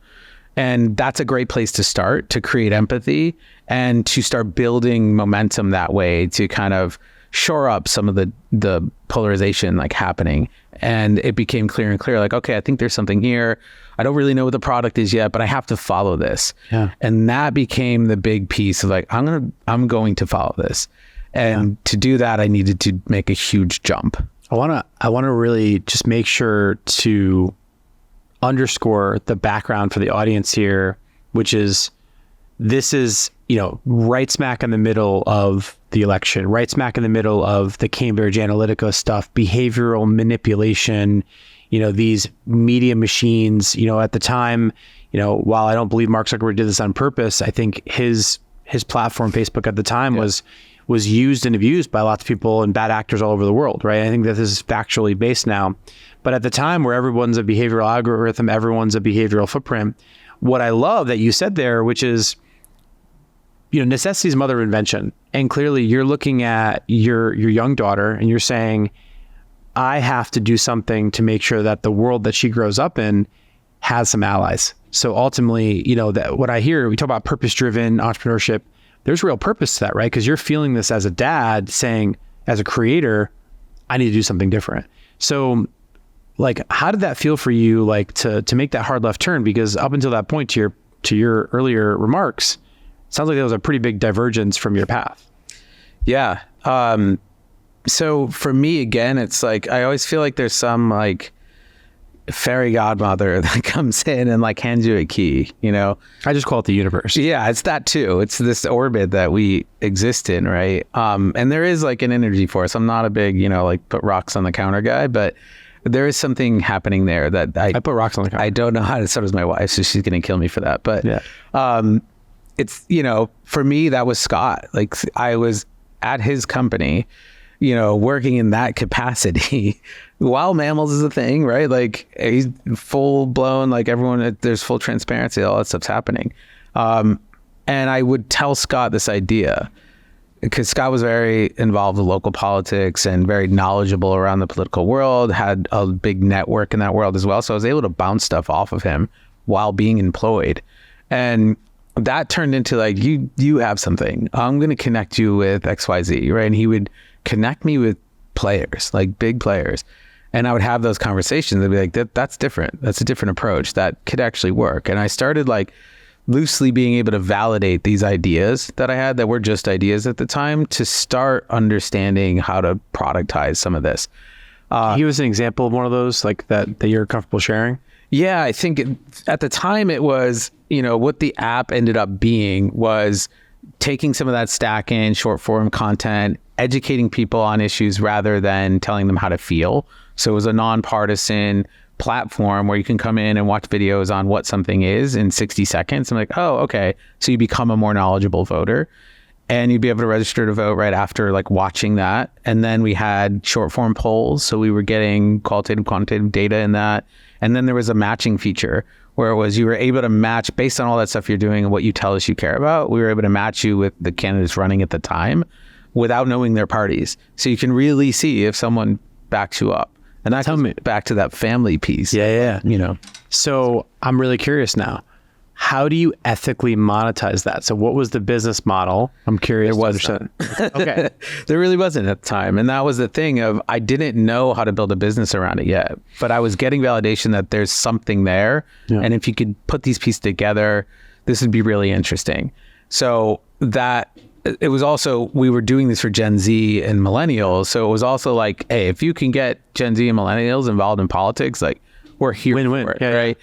and that's a great place to start, to create empathy and to start building momentum that way, to kind of shore up some of the polarization like happening. And it became clear and clear, like, okay, I think there's something here. I don't really know what the product is yet, but I have to follow this. Yeah. And that became the big piece of like, I'm going to follow this. And to do that, I needed to make a huge jump. I want to really just make sure to underscore the background for the audience here, which is, this is, right smack in the middle of the election, right smack in the middle of the Cambridge Analytica stuff, behavioral manipulation, these media machines, at the time, while I don't believe Mark Zuckerberg did this on purpose, I think his platform, Facebook at the time, was used and abused by lots of people and bad actors all over the world, right? I think that this is factually based now. But at the time where everyone's a behavioral algorithm, everyone's a behavioral footprint, what I love that you said there, which is, necessity is mother of invention. And clearly you're looking at your young daughter and you're saying, I have to do something to make sure that the world that she grows up in has some allies. So ultimately, that what I hear, we talk about purpose-driven entrepreneurship, there's real purpose to that, right? Because you're feeling this as a dad saying, as a creator, I need to do something different. So how did that feel for you, to make that hard left turn? Because up until that point, to your earlier remarks, it sounds like there was a pretty big divergence from your path. Yeah. So for me, again, it's I always feel like there's some fairy godmother that comes in and hands you a key, I just call it the universe. Yeah, it's that too. It's this orbit that we exist in, right? And there is an energy force. I'm not a big, put rocks on the counter guy, but there is something happening there that I put rocks on the counter. I don't know how to, so does my wife, so she's going to kill me for that. But yeah. It's, for me, that was Scott. I was at his company, working in that capacity while mammals is a thing, right? He's full blown, everyone, there's full transparency, all that stuff's happening. And I would tell Scott this idea because Scott was very involved with local politics and very knowledgeable around the political world, had a big network in that world as well. So I was able to bounce stuff off of him while being employed. And that turned into you have something. I'm going to connect you with XYZ, right? And he would connect me with players, big players. And I would have those conversations. They'd be that's different. That's a different approach. That could actually work. And I started loosely being able to validate these ideas that I had that were just ideas at the time to start understanding how to productize some of this. He was an example of one of those that you're comfortable sharing? Yeah, I think at the time it was, what the app ended up being was taking some of that stack in short form content, educating people on issues rather than telling them how to feel. So it was a nonpartisan platform where you can come in and watch videos on what something is in 60 seconds. I'm oh, okay. So you become a more knowledgeable voter and you'd be able to register to vote right after watching that. And then we had short form polls. So we were getting qualitative, quantitative data in that. And then there was a matching feature where it was you were able to match based on all that stuff you're doing and what you tell us you care about. We were able to match you with the candidates running at the time without knowing their parties. So you can really see if someone backs you up. And that comes back to that family piece. Yeah. So I'm really curious now. How do you ethically monetize that? So what was the business model? I'm curious. There wasn't. Okay. There really wasn't at the time. And that was the thing of I didn't know how to build a business around it yet, but I was getting validation that there's something there. Yeah. And if you could put these pieces together, this would be really interesting. So that it was also, we were doing this for Gen Z and millennials. So it was also hey, if you can get Gen Z and millennials involved in politics, we're here for it, right?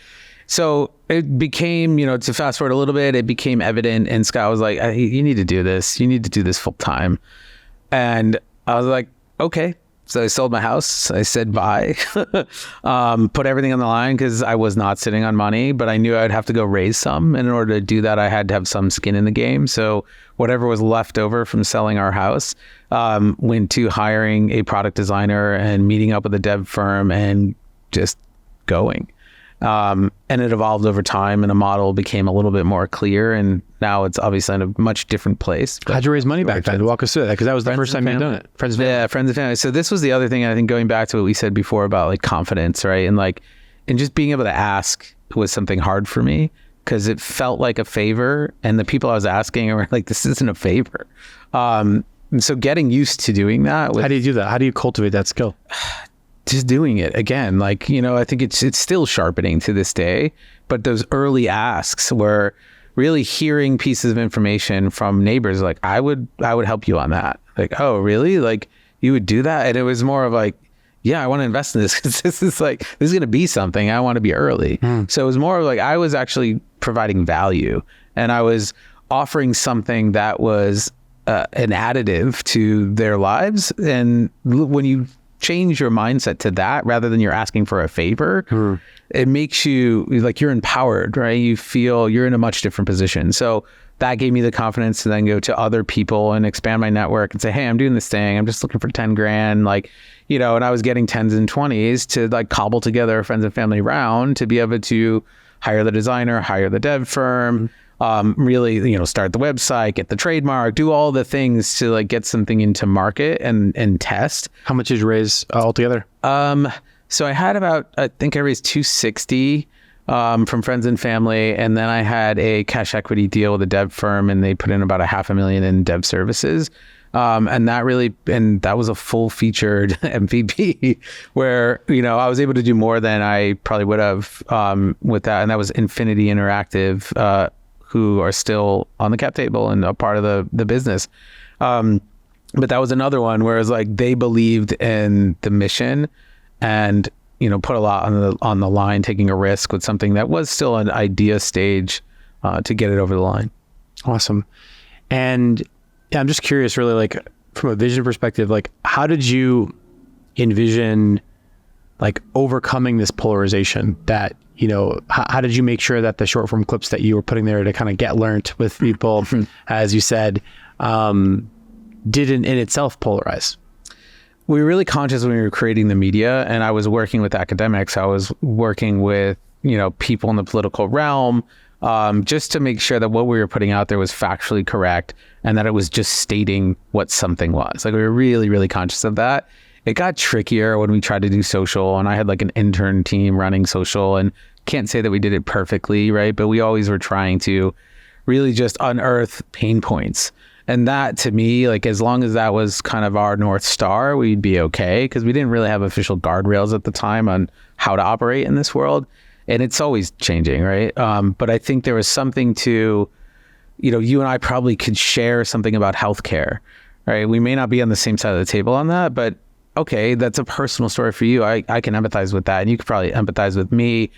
So it became, to fast forward a little bit, it became evident and Scott was you need to do this. You need to do this full time. And I was okay. So I sold my house. I said bye, put everything on the line because I was not sitting on money, but I knew I'd have to go raise some. And in order to do that, I had to have some skin in the game. So whatever was left over from selling our house went to hiring a product designer and meeting up with a dev firm and just going. And it evolved over time and the model became a little bit more clear. And now it's obviously in a much different place. How'd you raise money back then? Walk us through that because that was the first time you'd done it. Friends and family. So this was the other thing, I think, going back to what we said before about confidence, right? And just being able to ask was something hard for me because it felt like a favor. And the people I was asking were this isn't a favor. And so getting used to doing that. How do you do that? How do you cultivate that skill? Just doing it again. I think it's still sharpening to this day, but those early asks were really hearing pieces of information from neighbors. I would help you on that. Oh, really? You would do that? And it was more of yeah, I want to invest in this because this is going to be something. I want to be early. So it was more of I was actually providing value and I was offering something that was an additive to their lives. And when you change your mindset to that rather than you're asking for a favor, it makes you like you're empowered, right? You feel you're in a much different position. So that gave me the confidence to then go to other people and expand my network and say, hey, I'm doing this thing. I'm just looking for 10 grand. Like, you know, and I was getting 10s and 20s to like cobble together a friends and family round to be able to hire the designer, hire the dev firm, really, you know, start the website, get the trademark, do all the things to like get something into market and test. How much did you raise altogether? So I had about, I think I raised 260 from friends and family. And then I had a cash equity deal with a dev firm and they put in about $500,000 in dev services. And that was a full featured MVP where, you know, I was able to do more than I probably would have with that. And that was Infinity Interactive, who are still on the cap table and a part of the business. But that was another one where it's like they believed in the mission and, you know, put a lot on the line, taking a risk with something that was still an idea stage to get it over the line. Awesome. And yeah, I'm just curious, really, like from a vision perspective, like how did you envision like overcoming this polarization that, you know, how did you make sure that the short form clips that you were putting there to kind of get learned with people, as you said, didn't in itself polarize? We were really conscious when we were creating the media, and I was working with academics. I was working with, you know, people in the political realm, just to make sure that what we were putting out there was factually correct and that it was just stating what something was. Like we were really, really conscious of that. It got trickier when we tried to do social, and I had like an intern team running social, and can't say that we did it perfectly, right? But we always were trying to really just unearth pain points. And that to me, like as long as that was kind of our North Star, we'd be okay, because we didn't really have official guardrails at the time on how to operate in this world. And it's always changing, right? But I think there was something to, you know, you and I probably could share something about healthcare, right? We may not be on the same side of the table on that, but okay, that's a personal story for you. I can empathize with that, and you could probably empathize with me.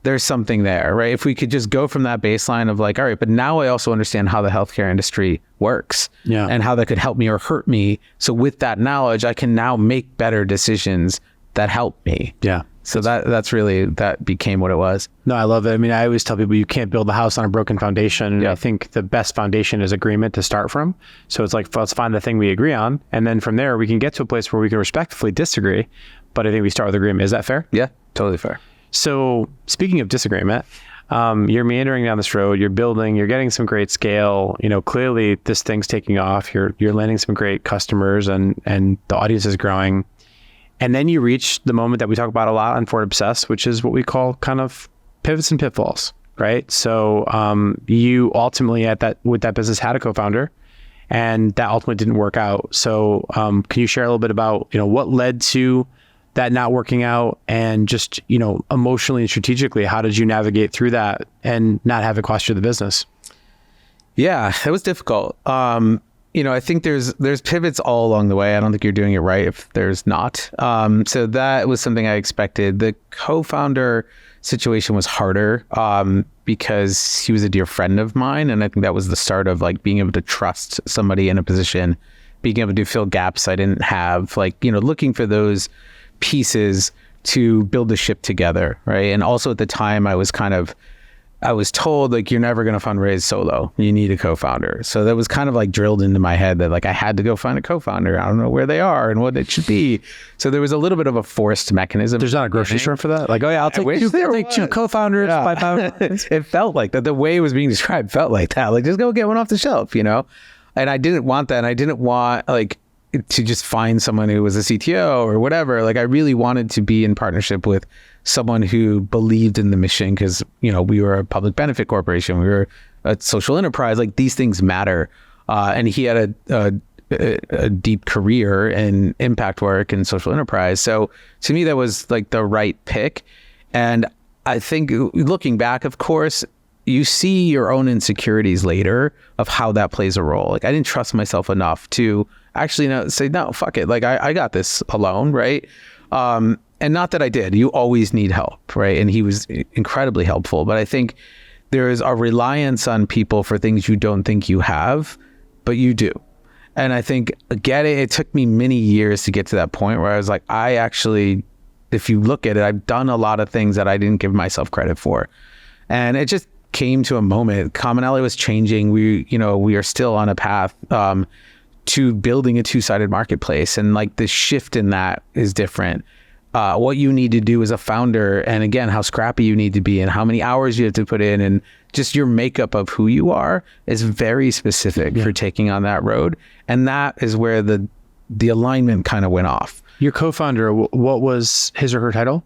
There's something there, right? If we could just go from that baseline of like, all right, but now I also understand how the healthcare industry works and how that could help me or hurt me. So with that knowledge, I can now make better decisions that help me. Yeah. So that's really, that became what it was. No, I love it. I mean, I always tell people you can't build a house on a broken foundation. Yeah. I think the best foundation is agreement to start from. So it's like, let's find the thing we agree on. And then from there, we can get to a place where we can respectfully disagree. But I think we start with agreement. Is that fair? Yeah, totally fair. So speaking of disagreement, you're meandering down this road, you're building, you're getting some great scale, you know, clearly this thing's taking off, you're landing some great customers and the audience is growing. And then you reach the moment that we talk about a lot on Forward Obsessed, which is what we call kind of pivots and pitfalls, right? So you ultimately with that business had a co-founder, and that ultimately didn't work out. So can you share a little bit about, you know, what led to that not working out, and just, you know, emotionally and strategically, how did you navigate through that and not have it cost you the business? Yeah, it was difficult. You know, I think there's pivots all along the way. I don't think you're doing it right if there's not. So that was something I expected. The co-founder situation was harder because he was a dear friend of mine. And I think that was the start of like being able to trust somebody in a position, being able to fill gaps I didn't have, like, you know, looking for those pieces to build the ship together, right? And also at the time I was told like, you're never going to fundraise solo. You need a co-founder. So that was kind of like drilled into my head that like I had to go find a co-founder. I don't know where they are and what it should be. So there was a little bit of a forced mechanism. There's not a grocery store for that? Like, oh yeah, I'll take two co-founders. Yeah. It felt like that. The way it was being described felt like that. Like, just go get one off the shelf, you know? And I didn't want that. And I didn't want like to just find someone who was a CTO or whatever. Like I really wanted to be in partnership with someone who believed in the mission, because, you know, we were a public benefit corporation, we were a social enterprise, like these things matter. And he had a deep career in impact work and social enterprise. So to me, that was like the right pick. And I think looking back, of course, you see your own insecurities later of how that plays a role. Like I didn't trust myself enough to actually say, no, fuck it. Like I got this alone, right? And not that I did. You always need help, right? And he was incredibly helpful. But I think there is a reliance on people for things you don't think you have, but you do. And I think it took me many years to get to that point where I was like, I actually, if you look at it, I've done a lot of things that I didn't give myself credit for. And it just came to a moment. CommonAlly was changing. We are still on a path to building a two-sided marketplace. And like the shift in that is different. What you need to do as a founder, and again, how scrappy you need to be and how many hours you have to put in, and just your makeup of who you are is very specific for taking on that road. And that is where the alignment kind of went off. Your co-founder, what was his or her title?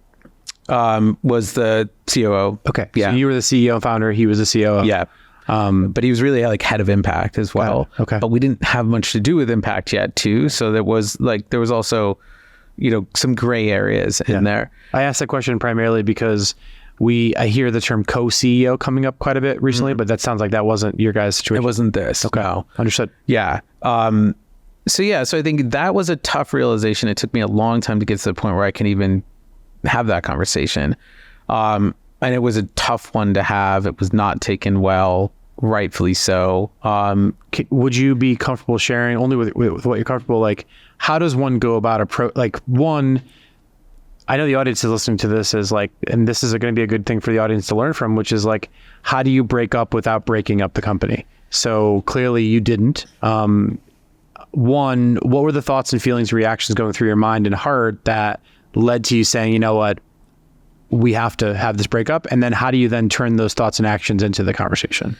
Was the COO. Okay. Yeah. So you were the CEO and founder. He was the COO. Yeah. But he was really like head of impact as well. Okay. But we didn't have much to do with impact yet too. So there was also, some gray areas in there. I asked that question primarily because I hear the term co-CEO coming up quite a bit recently, but that sounds like that wasn't your guys' situation. It wasn't this. Okay. No. Understood. Yeah. So I think that was a tough realization. It took me a long time to get to the point where I can even have that conversation. And it was a tough one to have. It was not taken well, rightfully so. Would you be comfortable sharing only with what you're comfortable? Like, how does one go about I know the audience is listening to this as like, and this is going to be a good thing for the audience to learn from, which is like, how do you break up without breaking up the company? So clearly you didn't. One, what were the thoughts and feelings, reactions going through your mind and heart that led to you saying, you know what, we have to have this breakup? And then how do you then turn those thoughts and actions into the conversation?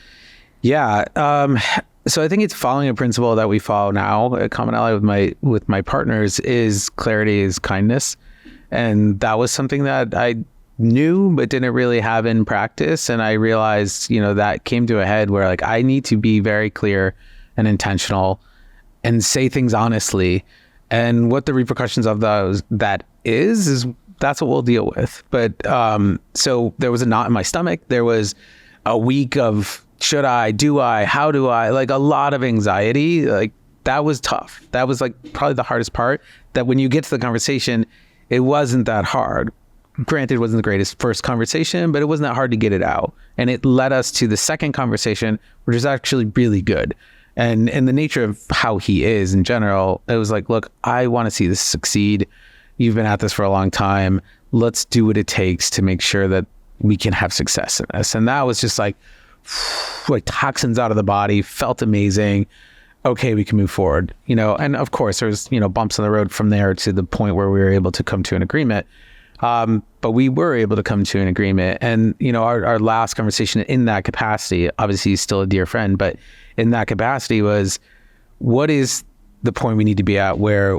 Yeah. So I think it's following a principle that we follow now at CommonAlly with my partners is clarity is kindness. And that was something that I knew, but didn't really have in practice. And I realized, that came to a head where like, I need to be very clear and intentional and say things honestly. And what the repercussions of that is that's what we'll deal with. But so there was a knot in my stomach. There was a week of should I, do I, how do I, like a lot of anxiety. Like that was tough. That was like probably the hardest part, that when you get to the conversation, it wasn't that hard. Granted, it wasn't the greatest first conversation, but it wasn't that hard to get it out. And it led us to the second conversation, which is actually really good. And the nature of how he is in general, it was like, look, I want to see this succeed. You've been at this for a long time. Let's do what it takes to make sure that we can have success in this. And that was just like toxins out of the body, felt amazing. Okay, we can move forward, and of course there's, bumps on the road from there to the point where we were able to come to an agreement. But we were able to come to an agreement. And, our last conversation in that capacity, obviously he's still a dear friend, but in that capacity was, what is the point we need to be at where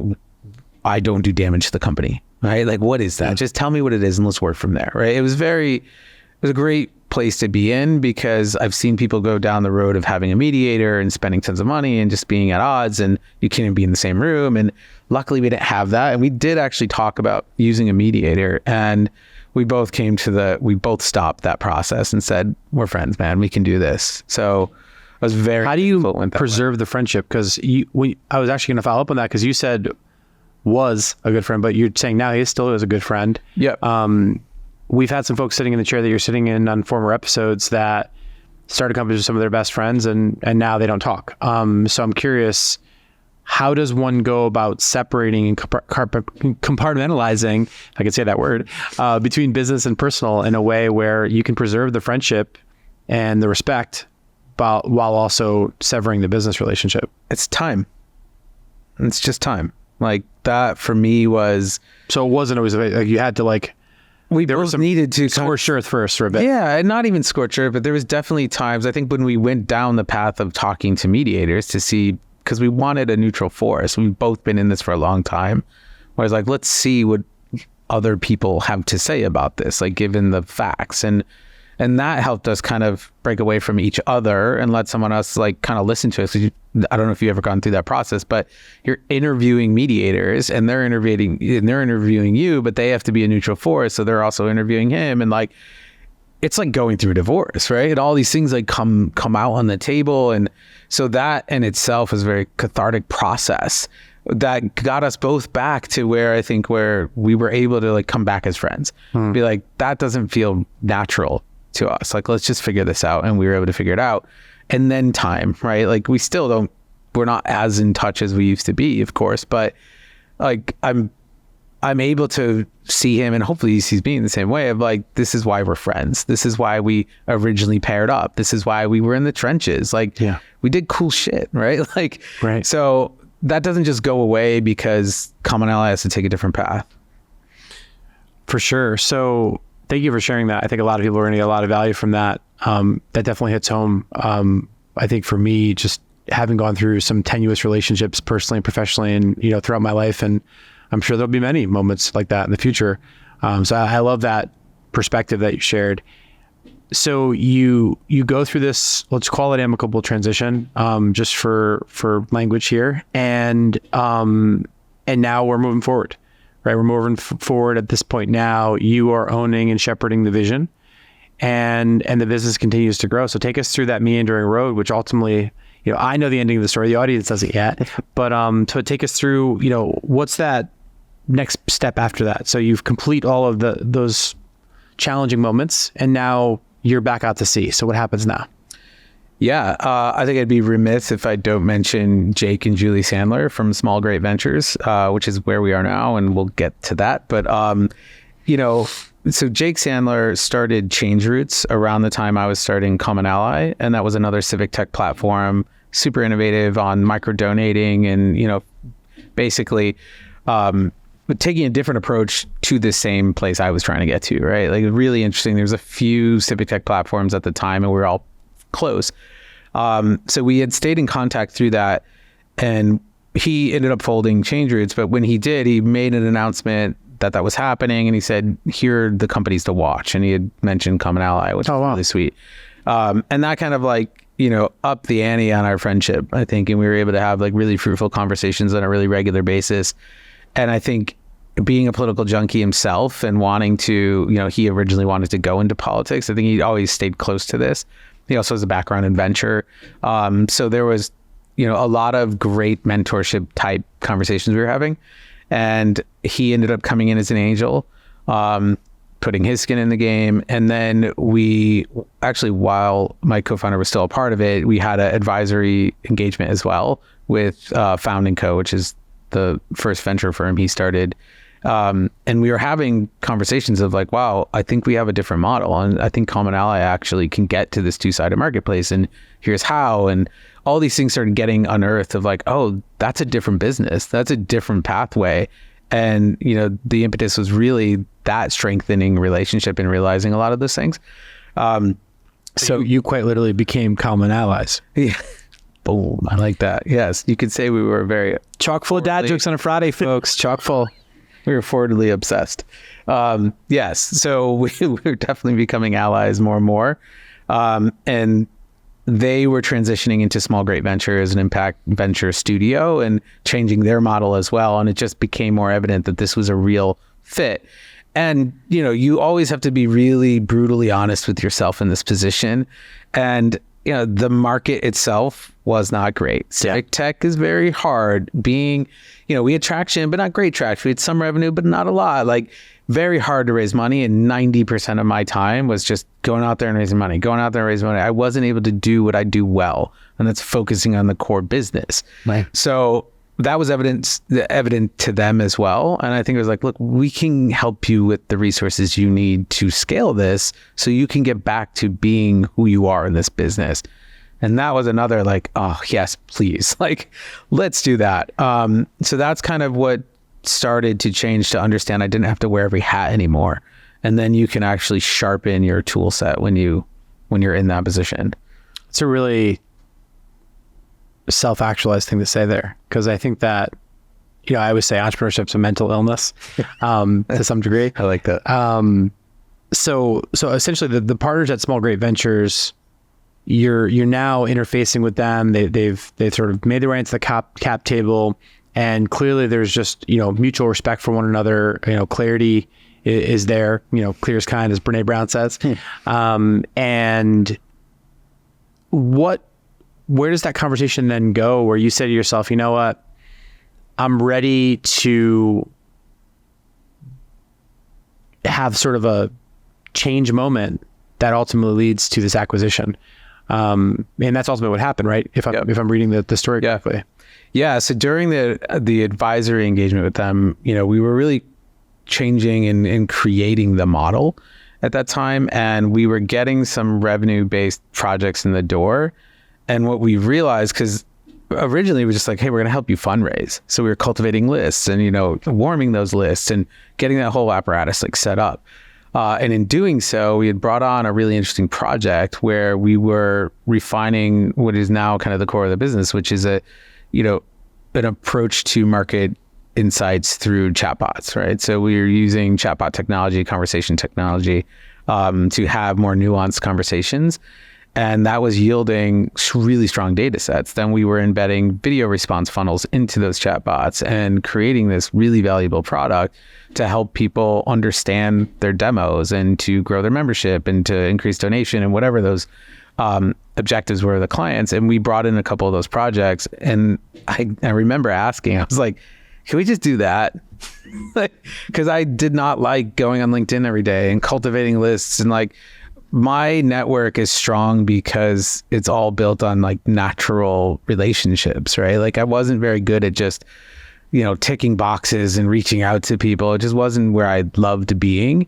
I don't do damage to the company, right? Like, what is that? Yeah. Just tell me what it is and let's work from there, right? It was a great place to be in, because I've seen people go down the road of having a mediator and spending tons of money and just being at odds, and you can't even be in the same room. And luckily we didn't have that. And we did actually talk about using a mediator, and we both stopped that process and said, we're friends, man, we can do this. So I was very, how do you preserve the friendship? Because I was actually going to follow up on that, because you said was a good friend, but you're saying now he still is a good friend. Yep. We've had some folks sitting in the chair that you're sitting in on former episodes that started companies with some of their best friends, and now they don't talk. So I'm curious, how does one go about separating and compartmentalizing, if I could say that word, between business and personal in a way where you can preserve the friendship and the respect while also severing the business relationship? It's time. It's just time. Like that for me was... So it wasn't always like you had to like... We both needed to scorched earth first for a bit. Yeah, and not even scorched earth, but there was definitely times, I think, when we went down the path of talking to mediators to see, because we wanted a neutral force. We've both been in this for a long time. Where I was like, let's see what other people have to say about this, like given the facts. And that helped us kind of break away from each other and let someone else like kind of listen to us. I don't know if you've ever gone through that process, but you're interviewing mediators and they're interviewing you, but they have to be a neutral force. So they're also interviewing him. And like, it's like going through a divorce, right? And all these things like come out on the table. And so that in itself is a very cathartic process that got us both back to where I think where we were able to like come back as friends, be like, that doesn't feel natural to us. Like, let's just figure this out. And we were able to figure it out. And then time, right? Like we still don't we're not as in touch as we used to be, of course, but like I'm able to see him, and hopefully he sees me in the same way of like, this is why we're friends. This is why we originally paired up. This is why we were in the trenches. Like, we did cool shit, right? Like, right. So that doesn't just go away because CommonAlly has to take a different path. For sure. So thank you for sharing that. I think a lot of people are going to get a lot of value from that. That definitely hits home. I think for me, just having gone through some tenuous relationships personally and professionally and, you know, throughout my life, and I'm sure there'll be many moments like that in the future. So I love that perspective that you shared. So you go through this, let's call it amicable transition, just for language here. And now we're moving forward, right? We're moving forward at this point now. You are owning and shepherding the vision, and the business continues to grow. So take us through that meandering road, which ultimately, you know, I know the ending of the story, the audience doesn't yet, but to take us through, you know, what's that next step after that? So you've complete all of those challenging moments, and now you're back out to sea. So what happens now? Yeah, I think I'd be remiss if I don't mention Jake and Julie Sandler from Small Great Ventures, which is where we are now, and we'll get to that. But, you know, so Jake Sandler started Change Roots around the time I was starting CommonAlly, and that was another civic tech platform, super innovative on micro donating and, you know, basically but taking a different approach to the same place I was trying to get to, right? Like, really interesting. There was a few civic tech platforms at the time, and we were all close. So we had stayed in contact through that, and he ended up folding Change Roots. But when he did, he made an announcement that was happening, and he said, here are the companies to watch. And he had mentioned CommonAlly, which was really sweet. And that kind of like, you know, upped the ante on our friendship, I think. And we were able to have like really fruitful conversations on a really regular basis. And I think being a political junkie himself and wanting to, you know, he originally wanted to go into politics. I think he always stayed close to this. He also has a background in venture. So there was, you know, a lot of great mentorship type conversations we were having. And he ended up coming in as an angel, putting his skin in the game. And then we actually, while my co-founder was still a part of it, we had an advisory engagement as well with Found & Co., which is the first venture firm he started. And we were having conversations of like, wow, I think we have a different model. And I think CommonAlly actually can get to this two-sided marketplace, and here's how. And all these things started getting unearthed of like, oh, that's a different business. That's a different pathway. And, you know, the impetus was really that strengthening relationship and realizing a lot of those things. So you quite literally became common allies. Yeah. Boom. I like that. Yes. You could say we were very chock full of dad jokes on a Friday, folks. Chock full. We were forwardly obsessed. Yes. So we were definitely becoming allies more and more. And they were transitioning into Small Great Venture as an impact venture studio and changing their model as well. And it just became more evident that this was a real fit. And, you know, you always have to be really brutally honest with yourself in this position. And, you know, the market itself was not great. Civic tech is very hard. Being, you know, we had traction, but not great traction. We had some revenue, but not a lot. Like, very hard to raise money. And 90% of my time was just going out there and raising money, I wasn't able to do what I do well. And that's focusing on the core business. Right. So that was evident to them as well. And I think it was like, look, we can help you with the resources you need to scale this so you can get back to being who you are in this business. And that was another like, oh, yes, please. Like, let's do that. So that's kind of what started to change, to understand I didn't have to wear every hat anymore. And then you can actually sharpen your tool set when you're in that position. It's a really self-actualized thing to say there, because I think that, you know, I always say entrepreneurship's a mental illness to some degree. I like that. So essentially the partners at Small Great Ventures, you're now interfacing with them. They've sort of made their way into the cap table, and clearly there's just, you know, mutual respect for one another. You know, clarity is there, you know, clear as kind, as Brene Brown says. And where does that conversation then go, where you say to yourself, you know what, I'm ready to have sort of a change moment that ultimately leads to this acquisition? And that's ultimately what happened, right? If I'm reading the story correctly. Yeah. So during the advisory engagement with them, we were really changing and creating the model at that time, and we were getting some revenue-based projects in the door. And what we realized, because originally we were just like, hey, we're going to help you fundraise. So we were cultivating lists and, warming those lists and getting that whole apparatus set up. And in doing so, we had brought on a really interesting project where we were refining what is now kind of the core of the business, which is an approach to market insights through chatbots, right? So we were using chatbot technology, conversation technology, to have more nuanced conversations. And that was yielding really strong data sets. Then we were embedding video response funnels into those chatbots and creating this really valuable product to help people understand their demos and to grow their membership and to increase donation and whatever those objectives were of the clients. And we brought in a couple of those projects. And I remember asking, I was like, can we just do that? Because I did not like going on LinkedIn every day and cultivating lists, and my network is strong because it's all built on natural relationships, right? I wasn't very good at just, ticking boxes and reaching out to people. It just wasn't where I loved being.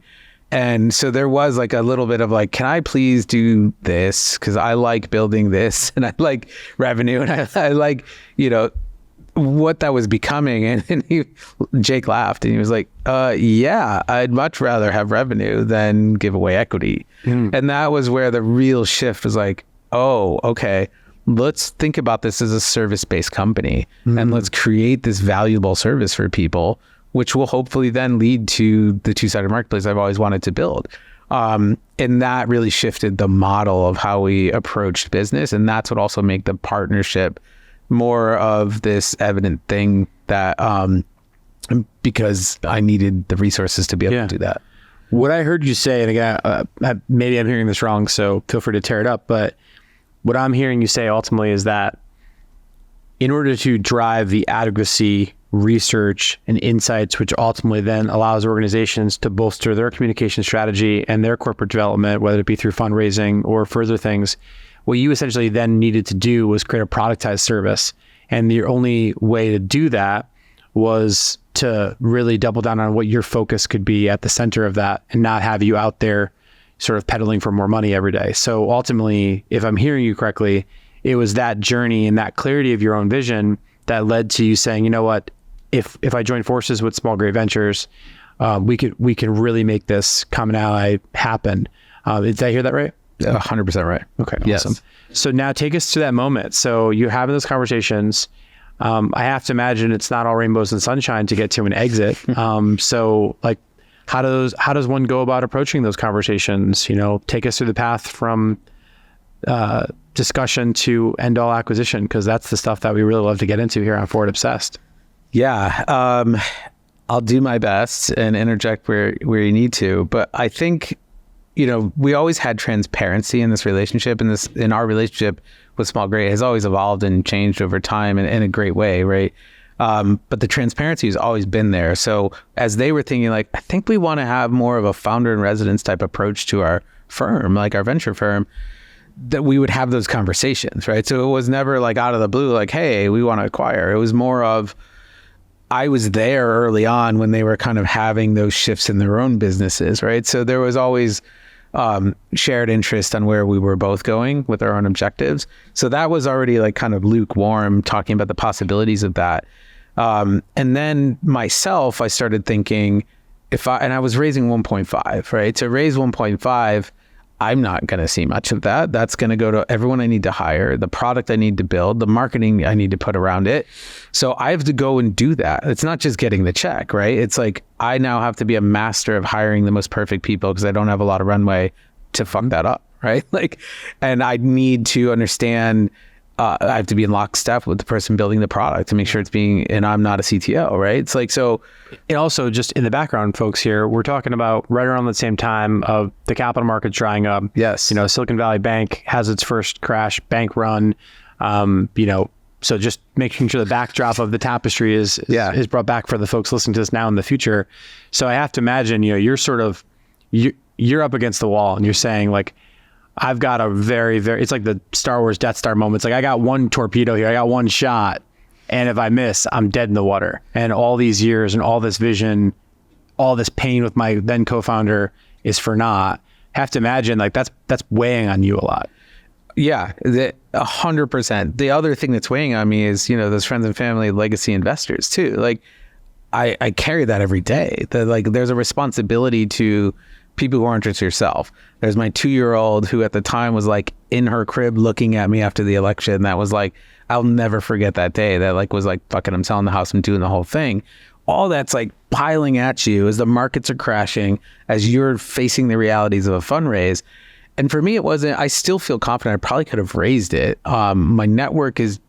And so there was a little bit of can I please do this? Because I like building this and I like revenue and I like, what that was becoming. And Jake laughed and he was like, yeah, I'd much rather have revenue than give away equity. And that was where the real shift was oh, okay, let's think about this as a service-based company and let's create this valuable service for people, which will hopefully then lead to the two-sided marketplace I've always wanted to build. And that really shifted the model of how we approached business. And that's what also made the partnership more of this evident thing that because I needed the resources to be able to do that. What I heard you say, and again, maybe I'm hearing this wrong, so feel free to tear it up, but what I'm hearing you say ultimately is that in order to drive the adequacy research and insights, which ultimately then allows organizations to bolster their communication strategy and their corporate development, whether it be through fundraising or further things, what you essentially then needed to do was create a productized service. And the only way to do that was to really double down on what your focus could be at the center of that and not have you out there sort of peddling for more money every day. So ultimately, if I'm hearing you correctly, it was that journey and that clarity of your own vision that led to you saying, you know what, if I join forces with Small Great Ventures, we can really make this CommonAlly happen. Did I hear that right? 100% right. Okay. Awesome. Yes. So now take us to that moment. So you're having those conversations. I have to imagine it's not all rainbows and sunshine to get to an exit. So how does one go about approaching those conversations? Take us through the path from discussion to end all acquisition, because that's the stuff that we really love to get into here on Forward Obsessed. Yeah. I'll do my best and interject where you need to, but I think we always had transparency in this relationship, and in our relationship with Small Great has always evolved and changed over time in a great way, right? But the transparency has always been there. So as they were thinking, I think we want to have more of a founder in residence type approach to our firm, our venture firm, that we would have those conversations, right? So it was never out of the blue, hey, we want to acquire. It was more of, I was there early on when they were kind of having those shifts in their own businesses, right? So there was always shared interest on where we were both going with our own objectives. So that was already kind of lukewarm, talking about the possibilities of that. And then myself, I started thinking, I was raising 1.5, right? To raise 1.5, I'm not going to see much of that. That's going to go to everyone I need to hire, the product I need to build, the marketing I need to put around it. So I have to go and do that. It's not just getting the check, right? It's I now have to be a master of hiring the most perfect people because I don't have a lot of runway to fuck that up, right? And I need to understand, I have to be in lockstep with the person building the product to make sure and I'm not a CTO, right? It's so. And also just in the background, folks here, we're talking about right around the same time of the capital markets drying up. Yes. Silicon Valley Bank has its first crash bank run. So just making sure the backdrop of the tapestry is brought back for the folks listening to this now in the future. So I have to imagine, you're sort of, you're up against the wall and you're saying I've got a very, it's like the Star Wars Death Star moment. It's like, I got one torpedo here, I got one shot, and if I miss, I'm dead in the water. And all these years and all this vision, all this pain with my then co-founder is for naught. Have to imagine like that's weighing on you a lot. Yeah, 100%. The other thing that's weighing on me is, those friends and family, legacy investors too. Like I carry that every day. There's a responsibility to people who aren't just yourself. There's my 2-year-old who at the time was like in her crib looking at me after the election. That was like, I'll never forget that day. That like was like, fucking, I'm selling the house, I'm doing the whole thing. All that's like piling at you as the markets are crashing, as you're facing the realities of a fundraise. And for me, it wasn't, I still feel confident I probably could have raised it. My network is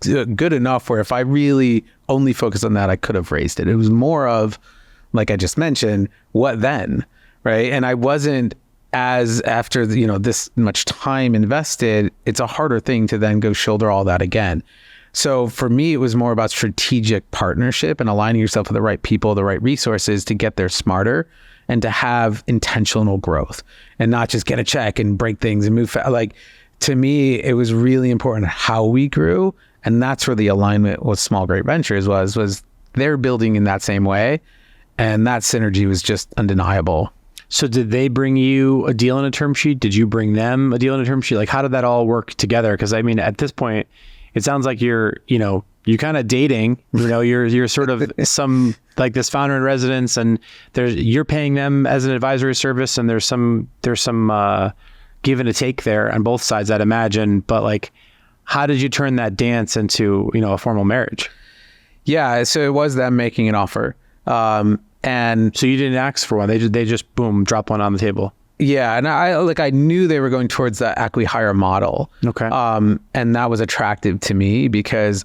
good enough where if I really only focus on that, I could have raised it. It was more of, like I just mentioned, what then, right? And I wasn't as, after, this much time invested, it's a harder thing to then go shoulder all that again. So for me, it was more about strategic partnership and aligning yourself with the right people, the right resources to get there smarter and to have intentional growth and not just get a check and break things and move fast. Like, to me, it was really important how we grew. And that's where the alignment with Small Great Ventures was they're building in that same way. And that synergy was just undeniable. So did they bring you a deal and a term sheet? Did you bring them a deal and a term sheet? Like, how did that all work together? Because I mean, at this point, it sounds like you're kind of dating, you're sort of some like this founder in residence, and you're paying them as an advisory service, and there's some give and a take there on both sides, I'd imagine. But like, how did you turn that dance into, a formal marriage? Yeah. So it was them making an offer. And so you didn't ask for one. They just boom, drop one on the table. Yeah. And I knew they were going towards that acqui-hire model. Okay. And that was attractive to me because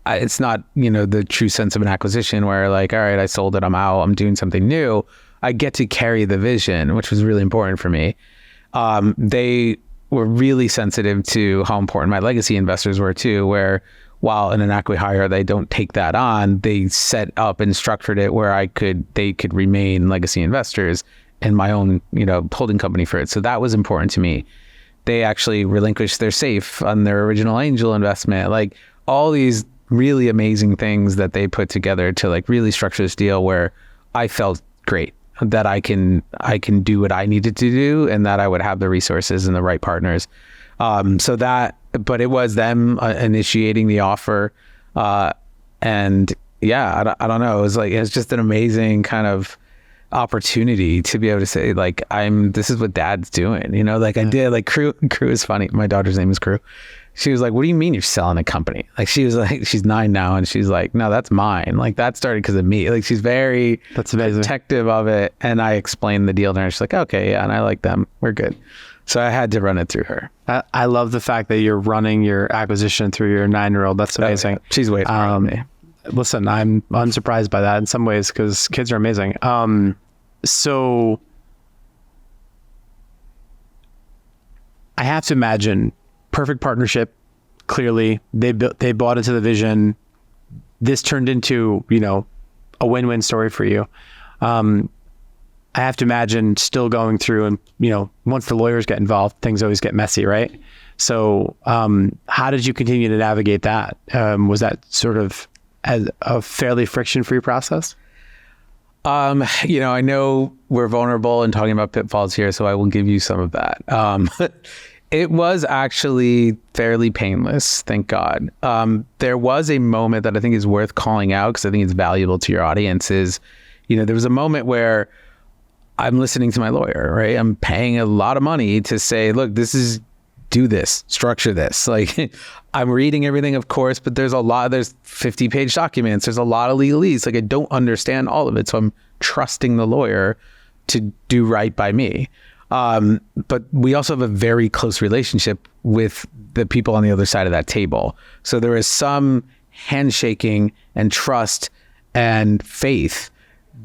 it's not, the true sense of an acquisition where like, all right, I sold it, I'm out, I'm doing something new. I get to carry the vision, which was really important for me. They were really sensitive to how important my legacy investors were too, where while in an acqui-hire, they don't take that on, they set up and structured it where they could remain legacy investors in my own, holding company for it. So that was important to me. They actually relinquished their safe on their original angel investment, like all these really amazing things that they put together to like really structure this deal where I felt great that I can do what I needed to do and that I would have the resources and the right partners. But it was them initiating the offer. And yeah, I don't know. It's just an amazing kind of opportunity to be able to say like, this is what dad's doing, like I did, like Crew is funny. My daughter's name is Crew. She was like, what do you mean you're selling a company? Like, she was like, she's 9 now. And she's like, no, that's mine. Like, that started because of me. Like, she's very protective of it. And I explained the deal to her. She's like, okay, yeah. And I like them. We're good. So I had to run it through her. I love the fact that you're running your acquisition through your 9-year-old. That's amazing. She's way smarter than me. Listen, I'm unsurprised by that in some ways because kids are amazing. So I have to imagine perfect partnership. Clearly, they bought into the vision. This turned into, a win-win story for you. I have to imagine still going through and, once the lawyers get involved, things always get messy, right? So how did you continue to navigate that? Was that sort of as a fairly friction-free process? I know we're vulnerable in talking about pitfalls here, so I will give you some of that. It was actually fairly painless, thank God. There was a moment that I think is worth calling out because I think it's valuable to your audience is, there was a moment where I'm listening to my lawyer, right? I'm paying a lot of money to say, look, do this, structure this. Like, I'm reading everything, of course, but there's 50-page documents. There's a lot of legalese. Like, I don't understand all of it. So I'm trusting the lawyer to do right by me. But we also have a very close relationship with the people on the other side of that table. So there is some handshaking and trust and faith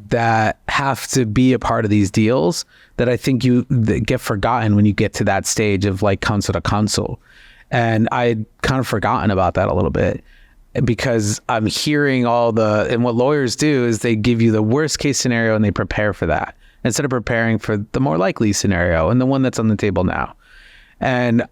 that have to be a part of these deals that I think that get forgotten when you get to that stage of like counsel to counsel. And I'd kind of forgotten about that a little bit because I'm hearing and what lawyers do is they give you the worst case scenario and they prepare for that instead of preparing for the more likely scenario and the one that's on the table now. And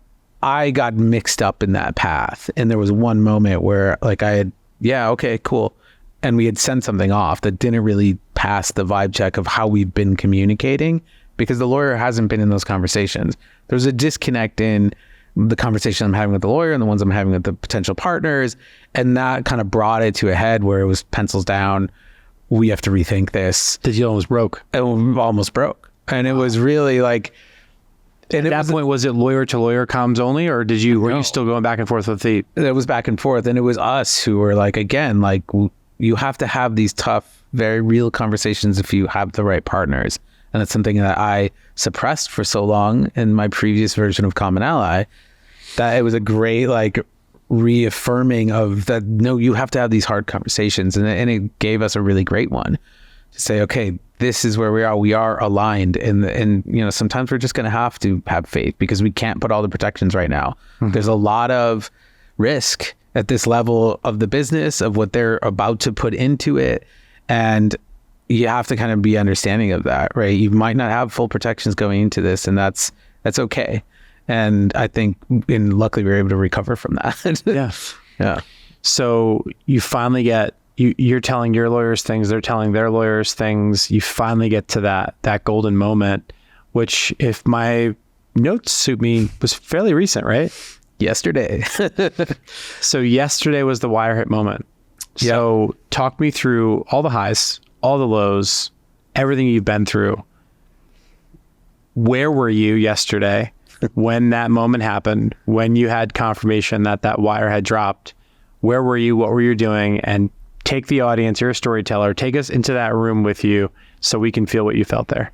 I got mixed up in that path. And there was one moment where like I had, yeah, okay, cool. And we had sent something off that didn't really pass the vibe check of how we've been communicating, because the lawyer hasn't been in those conversations. There's a disconnect in the conversation I'm having with the lawyer and the ones I'm having with the potential partners. And that kind of brought it to a head where it was pencils down. We have to rethink this. The deal almost broke. It almost broke. And it was really like, and at that point, was it lawyer to lawyer comms only, or were you still going back and forth with the? It was back and forth, and it was us who were like, again, like you have to have these tough, very real conversations if you have the right partners, and that's something that I suppressed for so long in my previous version of CommonAlly. That it was a great like reaffirming of that. No, you have to have these hard conversations, and it gave us a really great one to say, okay, this is where we are. We are aligned, and you know, sometimes we're just going to have faith because we can't put all the protections right now. Mm-hmm. There's a lot of risk at this level of the business of what they're about to put into it, and you have to kind of be understanding of that, right? You might not have full protections going into this, and that's okay. And I think, and luckily, we were able to recover from that. Yeah. So you finally get. You're telling your lawyers things, they're telling their lawyers things. You finally get to that golden moment, which, if my notes suit me, was fairly recent, right? Yesterday. So yesterday was the wire hit moment. Yep. So talk me through all the highs, all the lows, everything you've been through. Where were you yesterday when that moment happened, when you had confirmation that wire had dropped? Where were you? What were you doing? And take the audience, you're a storyteller, take us into that room with you so we can feel what you felt there.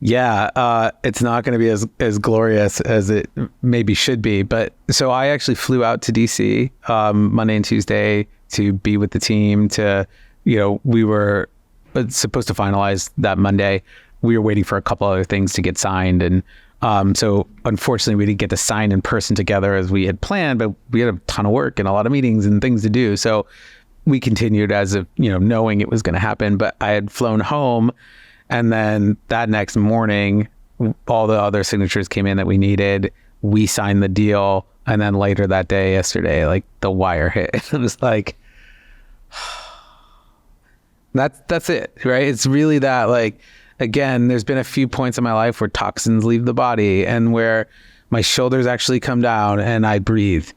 Yeah, it's not going to be as glorious as it maybe should be. But so I actually flew out to DC Monday and Tuesday to be with the team we were supposed to finalize that Monday. We were waiting for a couple other things to get signed. And so unfortunately we didn't get to sign in person together as we had planned, but we had a ton of work and a lot of meetings and things to do. So we continued as if, knowing it was going to happen, but I had flown home, and then that next morning, all the other signatures came in that we needed. We signed the deal. And then later that day, yesterday, like the wire hit. It was like, that's it, right? It's really that, like, again, there's been a few points in my life where toxins leave the body and where my shoulders actually come down and I breathe.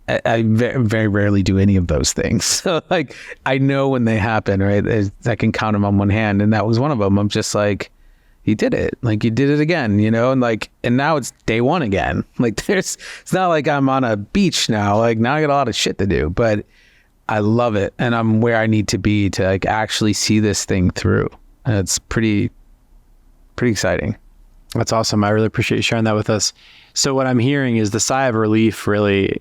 I very rarely do any of those things. So like, I know when they happen, right? I can count them on one hand. And that was one of them. I'm just like, you did it. Like, you did it again, and now it's day one again. Like it's not like I'm on a beach now. Like now I got a lot of shit to do, but I love it. And I'm where I need to be to like actually see this thing through. And it's pretty exciting. That's awesome. I really appreciate you sharing that with us. So what I'm hearing is the sigh of relief really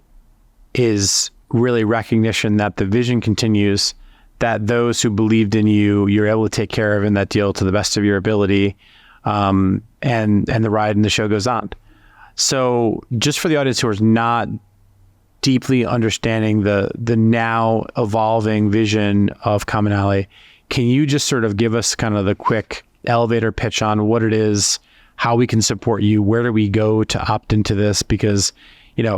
is really recognition that the vision continues, that those who believed in you, you're able to take care of in that deal to the best of your ability, and the ride and the show goes on. So just for the audience who is not deeply understanding the now evolving vision of CommonAlly, can you just sort of give us kind of the quick elevator pitch on what it is, how we can support you, where do we go to opt into this? Because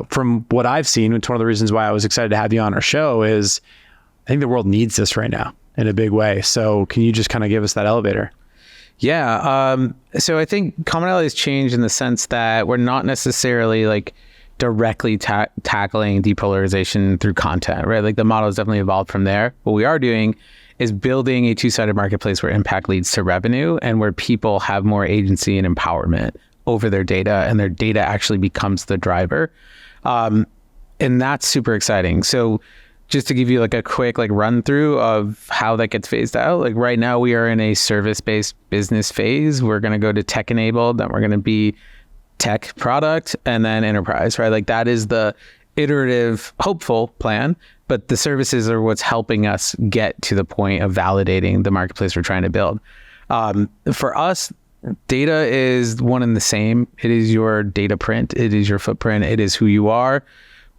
from what I've seen, it's one of the reasons why I was excited to have you on our show is I think the world needs this right now in a big way. So can you just kind of give us that elevator? Yeah. So I think CommonAlly has changed in the sense that we're not necessarily like directly tackling depolarization through content, right? Like the model has definitely evolved from there. What we are doing is building a two-sided marketplace where impact leads to revenue and where people have more agency and empowerment over their data, and their data actually becomes the driver. And that's super exciting. So just to give you like a quick like run through of how that gets phased out, like right now we are in a service-based business phase. We're going to go to tech enabled, then we're going to be tech product, and then enterprise, right? Like that is the iterative, hopeful plan, but the services are what's helping us get to the point of validating the marketplace we're trying to build. For us, data is one and the same. It is your data print. It is your footprint. It is who you are,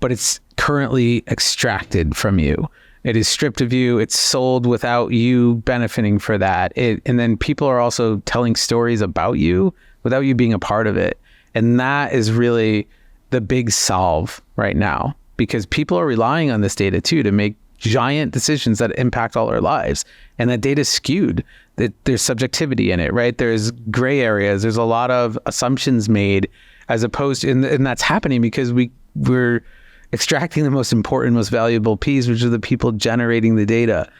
but it's currently extracted from you. It is stripped of you. It's sold without you benefiting for that. And then people are also telling stories about you without you being a part of it. And that is really the big solve right now, because people are relying on this data too to make giant decisions that impact all our lives. And that data is skewed. There's subjectivity in it, right? There's gray areas. There's a lot of assumptions made, as opposed to, and that's happening because we're extracting the most important, most valuable piece, which are the people generating the data.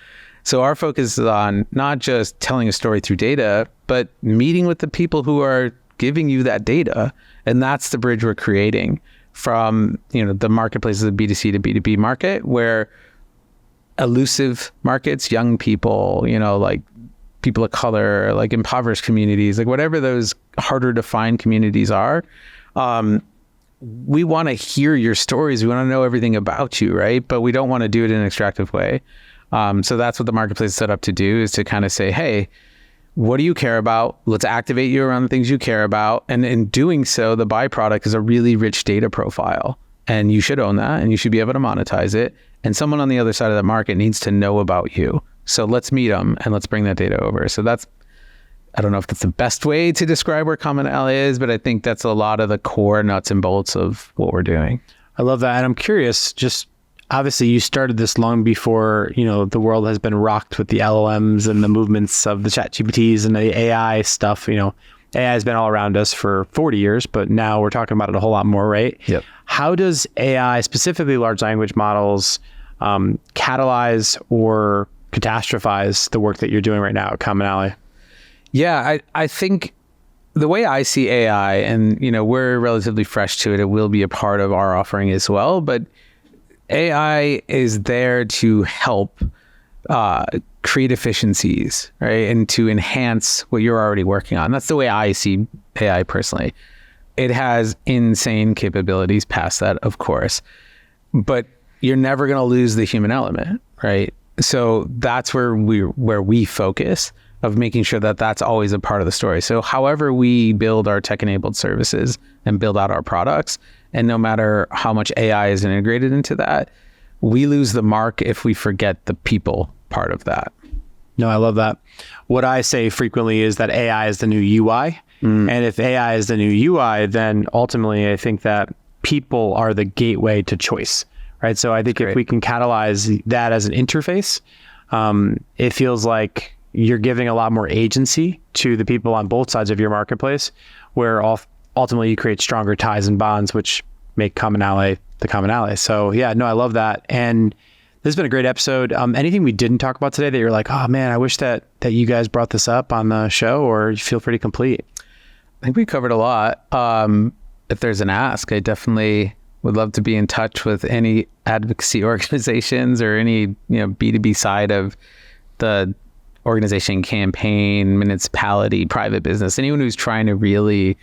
So our focus is on not just telling a story through data, but meeting with the people who are giving you that data. And that's the bridge we're creating from, the marketplaces of B2C to B2B market, where elusive markets, young people, like people of color, like impoverished communities, like whatever those harder to find communities are, we want to hear your stories. We want to know everything about you, right? But we don't want to do it in an extractive way. So that's what the marketplace is set up to do, is to kind of say, hey, what do you care about? Let's activate you around the things you care about. And in doing so, the byproduct is a really rich data profile. And you should own that, and you should be able to monetize it. And someone on the other side of that market needs to know about you. So let's meet them and let's bring that data over. So I don't know if that's the best way to describe where CommonAlly is, but I think that's a lot of the core nuts and bolts of what we're doing. I love that. And I'm curious, just obviously you started this long before, the world has been rocked with the LLMs and the movements of the ChatGPTs and the AI stuff. AI has been all around us for 40 years, but now we're talking about it a whole lot more, right? Yep. How does AI, specifically large language models, catalyze or catastrophize the work that you're doing right now at CommonAlly? Yeah, I think the way I see AI, and we're relatively fresh to it, it will be a part of our offering as well, but AI is there to help create efficiencies, right? And to enhance what you're already working on. That's the way I see AI personally. It has insane capabilities past that, of course, but you're never going to lose the human element, right? So that's where we focus, of making sure that that's always a part of the story. So however we build our tech-enabled services and build out our products, and no matter how much AI is integrated into that, we lose the mark if we forget the people part of that. No, I love that. What I say frequently is that AI is the new UI. And if AI is the new UI, then ultimately I think that people are the gateway to choice, right? So I think if we can catalyze that as an interface, it feels like you're giving a lot more agency to the people on both sides of your marketplace, where ultimately you create stronger ties and bonds, which make CommonAlly the CommonAlly. So yeah, no, I love that. And this has been a great episode. Anything we didn't talk about today that you're like, oh man, I wish that you guys brought this up on the show, or you feel pretty complete? I think we covered a lot. If there's an ask, I definitely would love to be in touch with any advocacy organizations or any, B2B side of the organization, campaign, municipality, private business, anyone who's trying to really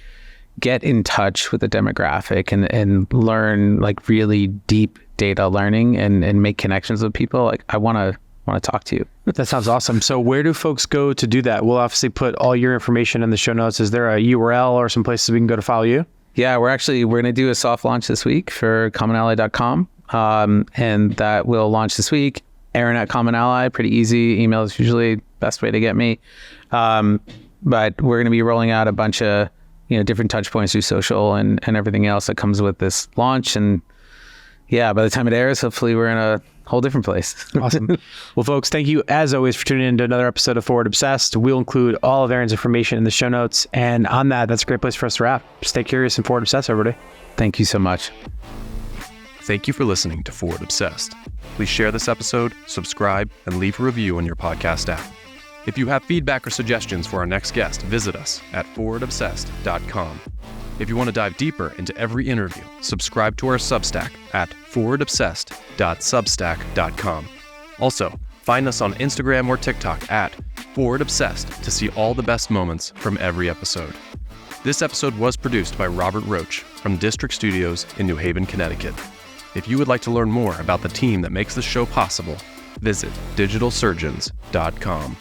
get in touch with the demographic and learn like really deep data learning and make connections with people. Like I want to talk to you. That sounds awesome. So where do folks go to do that? We'll obviously put all your information in the show notes. Is there a URL or some places we can go to follow you? Yeah, we're going to do a soft launch this week for commonally.com. And that will launch this week. Aaron at CommonAlly, pretty easy. Email is usually best way to get me. But we're going to be rolling out a bunch of, different touch points through social and everything else that comes with this launch. And yeah, by the time it airs, hopefully we're in a whole different place. Awesome. Well, folks, thank you as always for tuning in to another episode of Forward Obsessed. We'll include all of Aaron's information in the show notes. And on that's a great place for us to wrap. Stay curious and Forward Obsessed, everybody. Thank you so much. Thank you for listening to Forward Obsessed. Please share this episode, subscribe, and leave a review on your podcast app. If you have feedback or suggestions for our next guest, visit us at forwardobsessed.com. If you want to dive deeper into every interview, subscribe to our Substack at forwardobsessed.substack.com. Also, find us on Instagram or TikTok at forwardobsessed to see all the best moments from every episode. This episode was produced by Robert Roach from District Studios in New Haven, Connecticut. If you would like to learn more about the team that makes this show possible, visit digitalsurgeons.com.